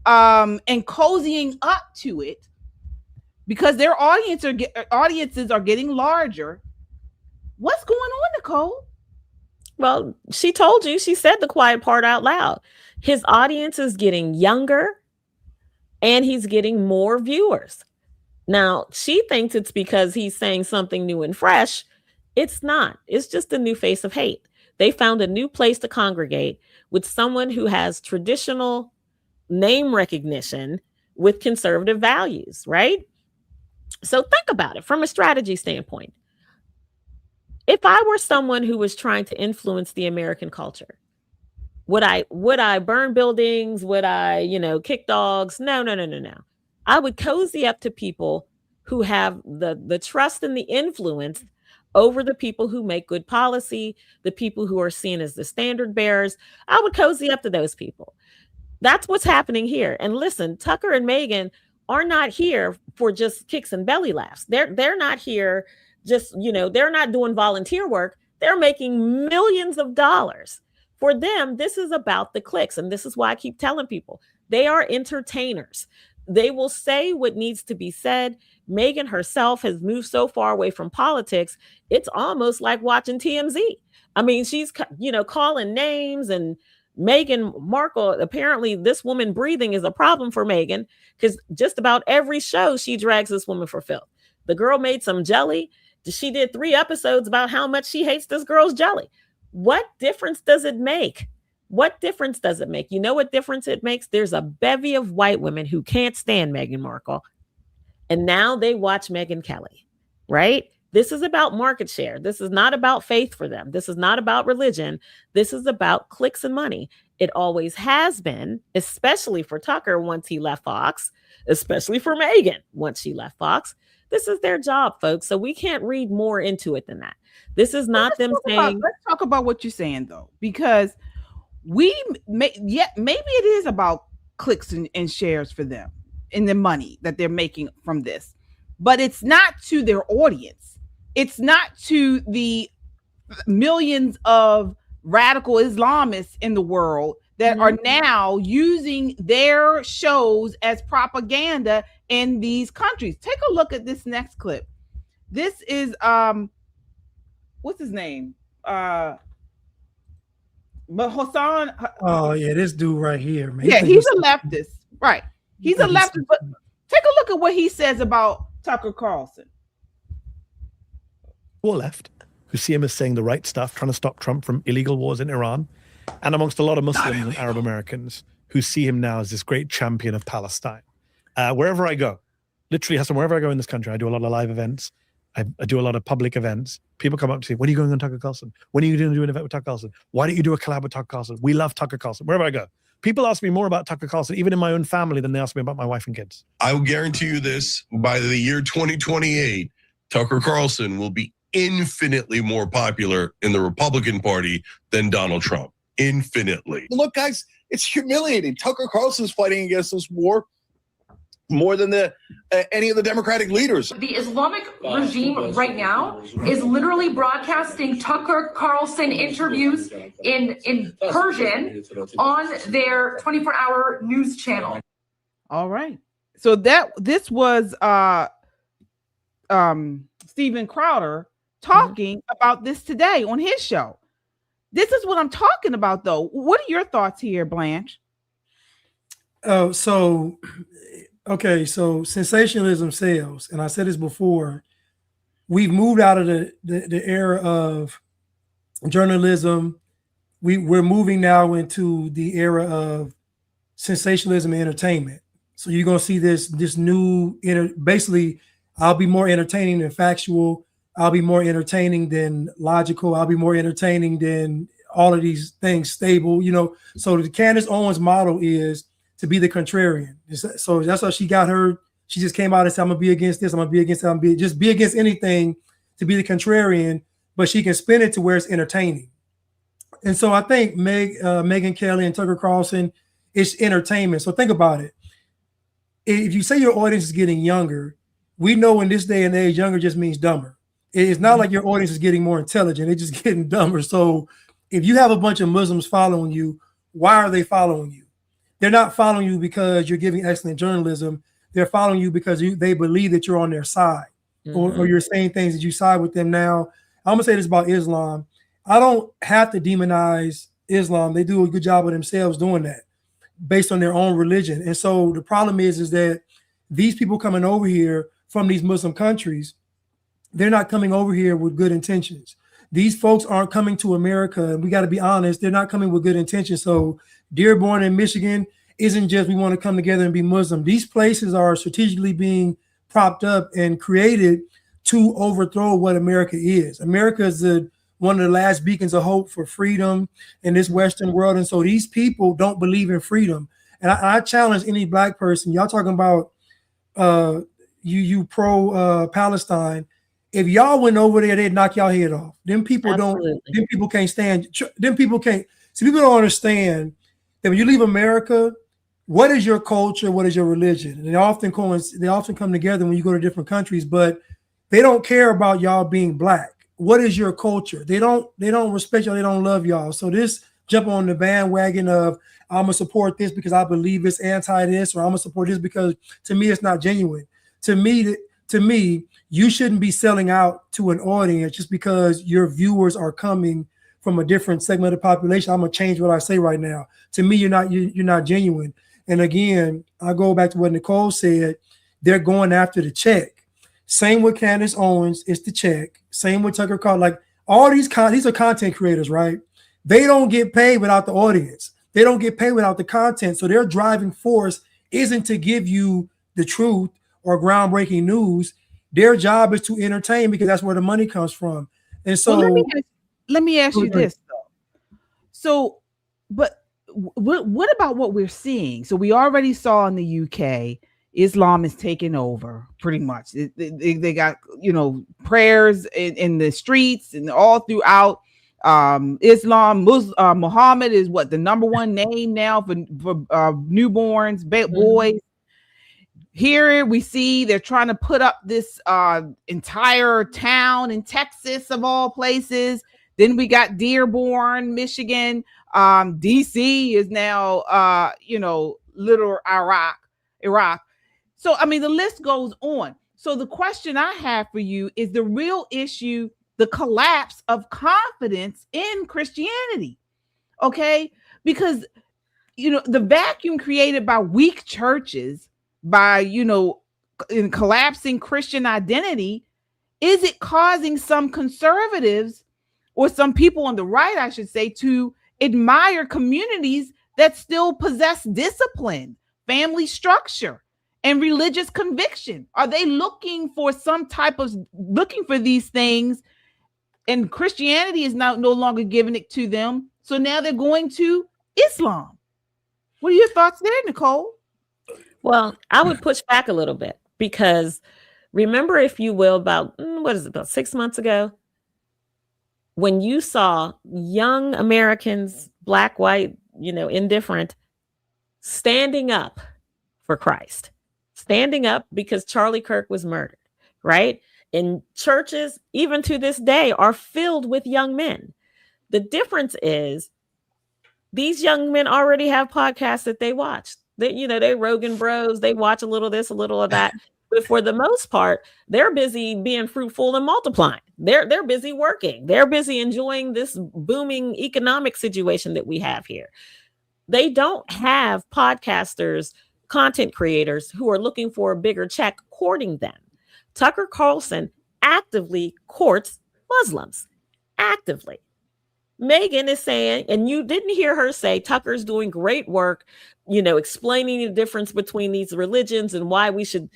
S3: and cozying up to it because their audiences are getting larger. What's going on, Nicole?
S4: Well, she told you, she said the quiet part out loud. His audience is getting younger and he's getting more viewers. Now, she thinks it's because he's saying something new and fresh. It's not. It's just a new face of hate. They found a new place to congregate with someone who has traditional name recognition with conservative values, right? So think about it from a strategy standpoint. If I were someone who was trying to influence the American culture, would I burn buildings? Would I, kick dogs? No. I would cozy up to people who have the trust and the influence over the people who make good policy, the people who are seen as the standard bearers. I would cozy up to those people. That's what's happening here. And listen, Tucker and Megyn are not here for just kicks and belly laughs. They're not here just, they're not doing volunteer work. They're making millions of dollars. For them, this is about the clicks. And this is why I keep telling people, they are entertainers. They will say what needs to be said. Megyn herself has moved so far away from politics, it's almost like watching TMZ. I mean, she's, calling names, and Megyn Markle, apparently this woman breathing is a problem for Megyn because just about every show she drags this woman for filth. The girl made some jelly. She did 3 episodes about how much she hates this girl's jelly. What difference does it make? What difference does it make? You know what difference it makes? There's a bevy of white women who can't stand Megyn Markle. And now they watch Megyn Kelly, right? This is about market share. This is not about faith for them. This is not about religion. This is about clicks and money. It always has been, especially for Tucker once he left Fox, especially for Megyn once she left Fox. This is their job, folks. So we can't read more into it than that. This is not them saying.
S3: Let's talk about what you're saying, though, because maybe it is about clicks and shares for them and the money that they're making from this, but it's not to their audience. It's not to the millions of radical Islamists in the world that are now using their shows as propaganda in these countries. Take a look at this next clip. This is what's his name? But Hassan.
S5: Oh yeah, this dude right here, man.
S3: Yeah, he's a leftist, right? He's a leftist. But take a look at what he says about Tucker Carlson.
S13: Or left, who see him as saying the right stuff, trying to stop Trump from illegal wars in Iran, and amongst a lot of Muslims and Arab Americans who see him now as this great champion of Palestine. Wherever I go, literally, Hassan, wherever I go in this country, I do a lot of live events. I do a lot of public events. People come up to me, when are you going on Tucker Carlson? When are you going to do an event with Tucker Carlson? Why don't you do a collab with Tucker Carlson? We love Tucker Carlson. Wherever I go, people ask me more about Tucker Carlson, even in my own family, than they ask me about my wife and kids.
S14: I will guarantee you this, by the year 2028, Tucker Carlson will be infinitely more popular in the Republican Party than Donald Trump. Infinitely.
S9: Look, guys, it's humiliating. Tucker Carlson's fighting against this war more than any of the Democratic leaders.
S15: The Islamic regime right now is literally broadcasting Tucker Carlson interviews in Persian on their 24-hour news channel.
S3: All right. So this was Steven Crowder talking about this today on his show. This is what I'm talking about, though. What are your thoughts here, Blanche?
S5: So sensationalism sells, and I said this before. We've moved out of the era of journalism. We're moving now into the era of sensationalism and entertainment. So you're gonna see this new basically. I'll be more entertaining than factual. I'll be more entertaining than logical. I'll be more entertaining than all of these things stable. So the Candace Owens model is to be the contrarian. So that's why she got her. She just came out and said, I'm gonna be against this. I'm gonna be against that. I'm gonna be against anything to be the contrarian, but she can spin it to where it's entertaining. And so I think Megyn Kelly and Tucker Carlson, it's entertainment. So think about it. If you say your audience is getting younger, we know in this day and age, younger just means dumber. It's not like your audience is getting more intelligent. It's just getting dumber. So if you have a bunch of Muslims following you, why are they following you? They're not following you because you're giving excellent journalism. They're following you because they believe that you're on their side, or you're saying things that you side with them. Now, I'm gonna say this about Islam. I don't have to demonize Islam. They do a good job of themselves doing that based on their own religion. And so the problem is that these people coming over here from these Muslim countries, they're not coming over here with good intentions. These folks aren't coming to America, and we got to be honest, they're not coming with good intentions. So Dearborn in Michigan isn't just we want to come together and be Muslim. These places are strategically being propped up and created to overthrow what America is. America is one of the last beacons of hope for freedom in this Western world. And so these people don't believe in freedom. And I challenge any black person, y'all talking about you pro Palestine. If y'all went over there, they'd knock y'all head off. Them people them people can't stand, them people can't. See, people don't understand that when you leave America, what is your culture? What is your religion? And they often come together when you go to different countries, but they don't care about y'all being black. What is your culture? They don't respect y'all. They don't love y'all. So this jump on the bandwagon of I'm gonna support this because I believe it's anti this, or I'm gonna support this because to me it's not genuine. To me, you shouldn't be selling out to an audience just because your viewers are coming from a different segment of the population. I'm gonna change what I say right now. To me, you're not genuine. And again, I go back to what Nicole said. They're going after the check. Same with Candace Owens, it's the check. Same with Tucker Carlson. Like all these are content creators, right? They don't get paid without the audience. They don't get paid without the content. So their driving force isn't to give you the truth or groundbreaking news. Their job is to entertain because that's where the money comes from. And so
S3: let me ask you this though. So, but what about what we're seeing? So we already saw in the UK, Islam is taking over pretty much. They got, prayers in the streets and all throughout. Islam, Muhammad is the number one name now for newborns, boys. Here we see they're trying to put up this entire town in Texas of all places. Then we got Dearborn, Michigan. DC is now, little Iraq. So, I mean, the list goes on. So the question I have for you is the real issue, the collapse of confidence in Christianity. Okay? Because, the vacuum created by weak churches, by, in collapsing Christian identity, is it causing some conservatives or some people on the right, I should say, to admire communities that still possess discipline, family structure, and religious conviction? Are they looking for these things, and Christianity is now no longer giving it to them? So now they're going to Islam. What are your thoughts there, Nicole?
S4: Well, I would push back a little bit, because remember, if you will, about 6 months ago, when you saw young Americans, black, white, indifferent, standing up for Christ, standing up because Charlie Kirk was murdered, right? And churches, even to this day, are filled with young men. The difference is these young men already have podcasts that they watch. They Rogan Bros, they watch a little of this, a little of that. But for the most part, they're busy being fruitful and multiplying. They're busy working. They're busy enjoying this booming economic situation that we have here. They don't have podcasters, content creators who are looking for a bigger check courting them. Tucker Carlson actively courts Muslims. Actively. Megyn is saying, and you didn't hear her say, Tucker's doing great work, explaining the difference between these religions and why we should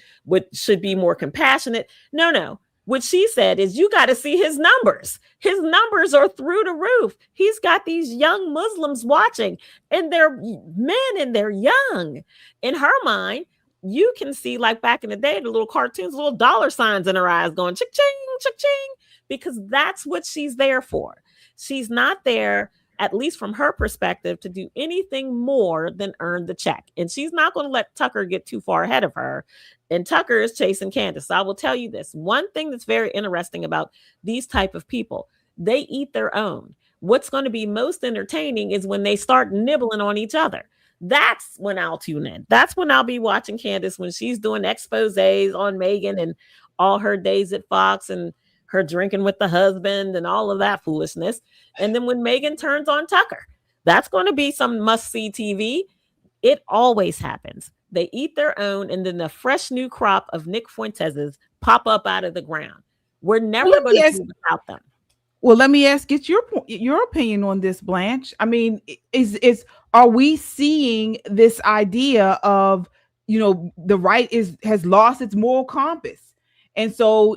S4: be more compassionate. No. What she said is, you got to see his numbers. His numbers are through the roof. He's got these young Muslims watching, and they're men and they're young. In her mind, you can see, like back in the day, the little cartoons, little dollar signs in her eyes going cha-ching, cha-ching, because that's what she's there for. She's not there, at least from her perspective, to do anything more than earn the check. And she's not going to let Tucker get too far ahead of her. And Tucker is chasing Candace. So I will tell you this. One thing that's very interesting about these type of people, they eat their own. What's going to be most entertaining is when they start nibbling on each other. That's when I'll tune in. That's when I'll be watching Candace, when she's doing exposés on Megyn and all her days at Fox and her drinking with the husband and all of that foolishness. And then when Megyn turns on Tucker, that's going to be some must-see TV. It always happens. They eat their own, and then the fresh new crop of Nick Fuentes's pop up out of the ground. We're never going to do without them.
S3: Well, let me get your opinion on this, Blanche. I mean, are we seeing this idea of, the right has lost its moral compass? And so,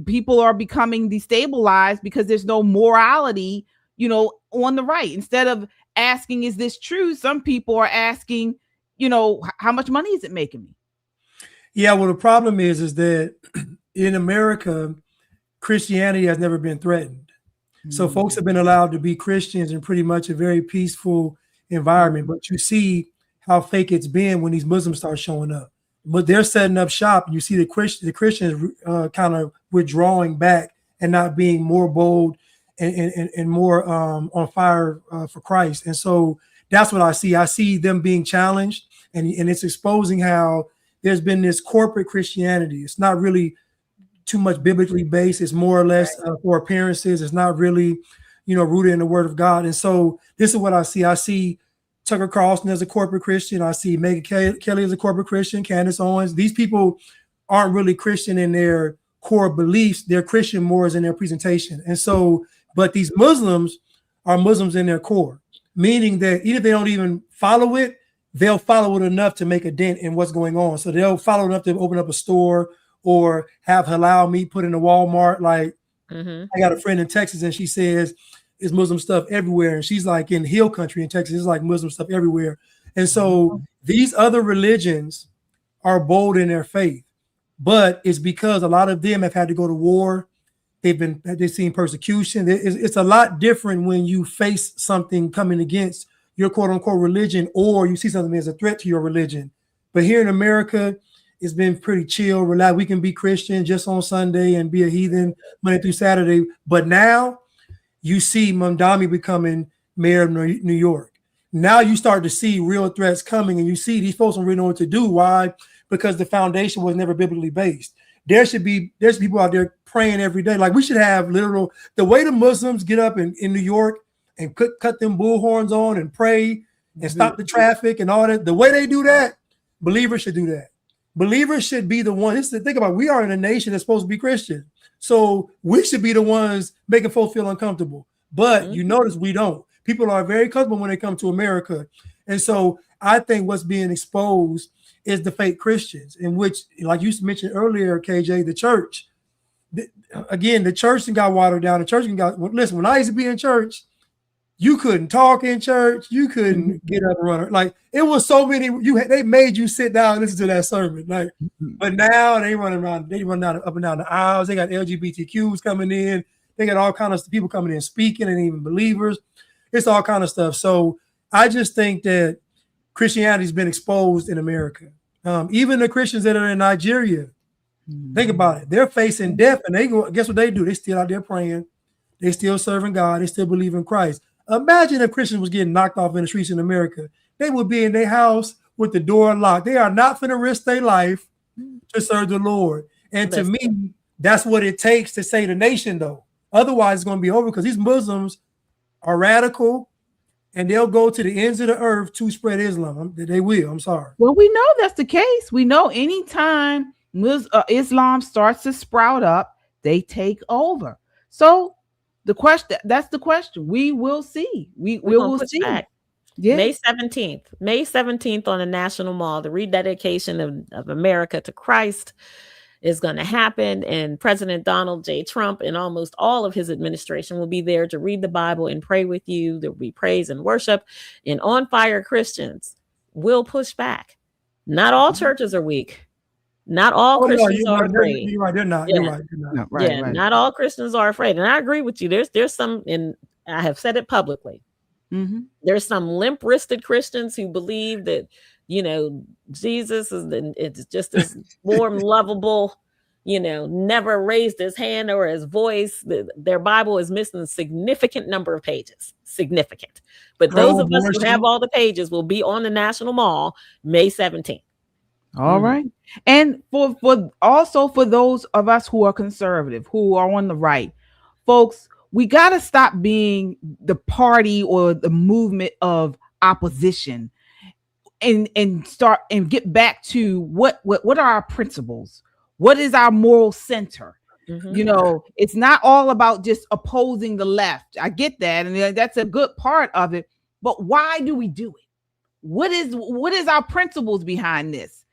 S3: people are becoming destabilized because there's no morality, on the right. Instead of asking, is this true? Some people are asking, how much money is it making me?
S5: Yeah, well, the problem is that in America, Christianity has never been threatened. So folks have been allowed to be Christians in pretty much a very peaceful environment. But you see how fake it's been when these Muslims start showing up. But they're setting up shop. You see the Christians kind of withdrawing back and not being more bold and more on fire for Christ. And so that's what I see. I see them being challenged, and it's exposing how there's been this corporate Christianity. It's not really too much biblically based. It's more or less for appearances. It's not really, rooted in the Word of God. And so this is what I see. I see Tucker Carlson as a corporate Christian. I see Megyn Kelly as a corporate Christian, Candace Owens. These people aren't really Christian in their core beliefs. They're Christian more as in their presentation. And so, but these Muslims are Muslims in their core, meaning that even if they don't even follow it, they'll follow it enough to make a dent in what's going on. So they'll follow enough to open up a store or have halal meat put in a Walmart. Like I got a friend in Texas, and she says is Muslim stuff everywhere. And she's like in hill country in Texas, it's like Muslim stuff everywhere. And so these other religions are bold in their faith, but it's because a lot of them have had to go to war. They've seen persecution. It's a lot different when you face something coming against your quote unquote religion, or you see something as a threat to your religion. But here in America, it's been pretty chill, relaxed. We can be Christian just on Sunday and be a heathen Monday through Saturday. But now you see Mamdani becoming mayor of New York. Now you start to see real threats coming, and you see these folks don't really know what to do. Why? Because the foundation was never biblically based. There's people out there praying every day. Like we should have the way the Muslims get up in New York and cut them bullhorns on and pray and stop the traffic and all that. The way they do that, believers should do that. Believers should be the one. This is the thing about, we are in a nation that's supposed to be Christian. So we should be the ones making folks feel uncomfortable. But you notice we don't. People are very comfortable when they come to America. And so I think what's being exposed is the fake Christians, in which, like you mentioned earlier, KJ, the church. Again, the church got watered down. The church listen, when I used to be in church, you couldn't talk in church. You couldn't get up and run. Like it was so many. They made you sit down and listen to that sermon. Like, but now they run around. They run up and down the aisles. They got LGBTQs coming in. They got all kinds of people coming in speaking, and even believers. It's all kind of stuff. So I just think that Christianity's been exposed in America. Even the Christians that are in Nigeria, think about it. They're facing death, and guess what they do? They still out there praying. They still serving God. They still believe in Christ. Imagine if Christians was getting knocked off in the streets in America. They would be in their house with the door locked. They are not going to risk their life to serve the Lord. And to me, that's what it takes to save the nation, though. Otherwise, it's going to be over, because these Muslims are radical, and they'll go to the ends of the earth to spread Islam. They will. I'm sorry.
S3: Well, we know that's the case. We know anytime Islam starts to sprout up, they take over. So that's the question. We will see. We will see.
S4: Yeah. May 17th on the National Mall, the rededication of America to Christ is going to happen, and President Donald J. Trump and almost all of his administration will be there to read the Bible and pray with you. There will be praise and worship, and on fire Christians will push back. Not all churches are weak. Not all Christians are afraid.
S5: You're right. They're not.
S4: Yeah.
S5: You're right. They're not. Right.
S4: Not all Christians are afraid, and I agree with you. There's some, and I have said it publicly. There's some limp-wristed Christians who believe that, Jesus it's just this warm, lovable, never raised his hand or his voice. Their Bible is missing a significant number of pages. Significant. But those of us who have all the pages will be on the National Mall May 17th.
S3: All right. And for those of us who are conservative, who are on the right, folks, we got to stop being the party or the movement of opposition, and start and get back to what are our principles? What is our moral center? It's not all about just opposing the left. I get that, and that's a good part of it. But why do we do it? What is our principles behind this?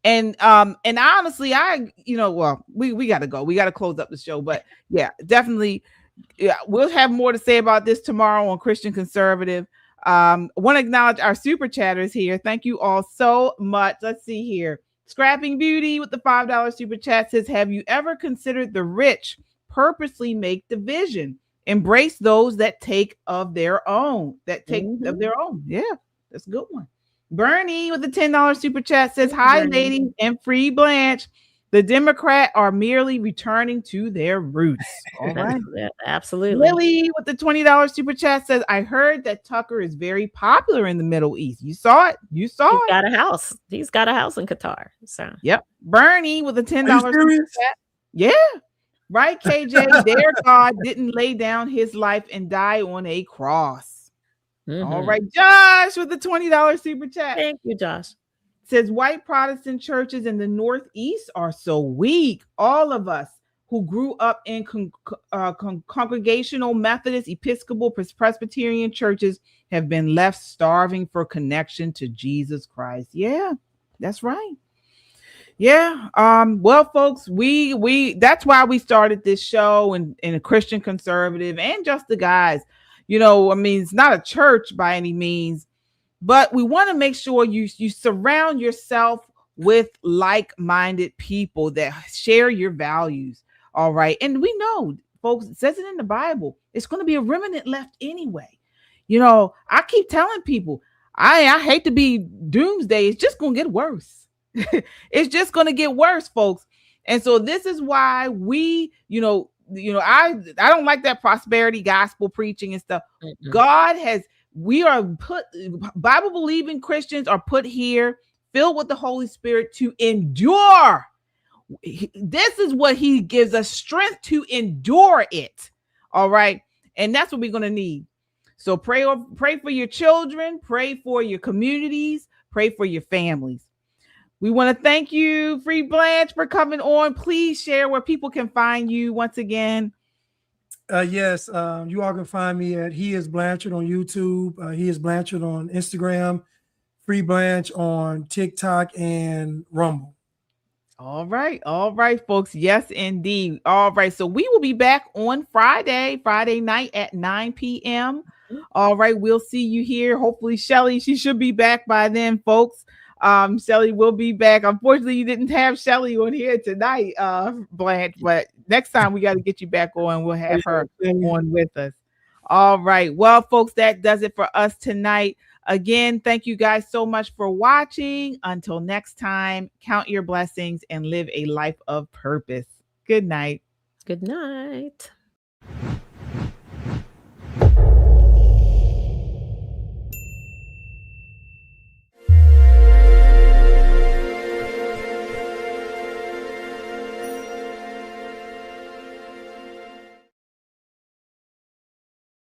S3: And honestly, we got to go. We got to close up the show. But yeah, definitely. Yeah, we'll have more to say about this tomorrow on Christian Conservative. Want to acknowledge our super chatters here. Thank you all so much. Let's see here. Scrapping Beauty with the $5 super chat says, have you ever considered the rich purposely make division? Embrace those that take of their own. Yeah, that's a good one. Bernie with the $10 super chat says, hi, ladies, and free Blanche. The Democrats are merely returning to their roots. All right.
S4: Absolutely.
S3: Lily with the $20 super chat says, I heard that Tucker is very popular in the Middle East. You saw it. He's
S4: got a house. He's got a house in Qatar. So
S3: yep. Bernie with the $10 super chat. Yeah. Right, KJ. Their God didn't lay down his life and die on a cross. All right. Josh with the $20 super chat.
S4: Thank you, Josh.
S3: Says white Protestant churches in the Northeast are so weak. All of us who grew up in congregational Methodist, Episcopal, Presbyterian churches have been left starving for connection to Jesus Christ. Yeah, that's right. Yeah. Well, folks, we that's why we started this show and a Christian Conservative and Just the Guys. I mean, it's not a church by any means, but we want to make sure you surround yourself with like-minded people that share your values. All right. And we know, folks, it says it in the Bible, it's going to be a remnant left anyway. I keep telling people, I hate to be doomsday. It's just going to get worse. It's just going to get worse, folks. And so this is why we, I don't like that prosperity gospel preaching and stuff. Bible believing Christians are put here, filled with the Holy Spirit, to endure. This is what he gives us, strength to endure it. All right. And that's what we're going to need. So pray for your children, pray for your communities, pray for your families. We want to thank you, Free Blanche, for coming on. Please share where people can find you once again.
S5: Yes, you all can find me at He Is Blanchard on YouTube. He Is Blanchard on Instagram. Free Blanche on TikTok and Rumble.
S3: All right, folks. Yes, indeed. All right. So we will be back on Friday night at 9 p.m. All right. We'll see you here. Hopefully, Shelly, she should be back by then, folks. Shelly will be back. Unfortunately, you didn't have Shelly on here tonight, Blanche, but next time we got to get you back on. We'll have her on with us. All right. Well, folks, that does it for us tonight. Again, thank you guys so much for watching. Until next time, count your blessings and live a life of purpose. Good night.
S4: Good night.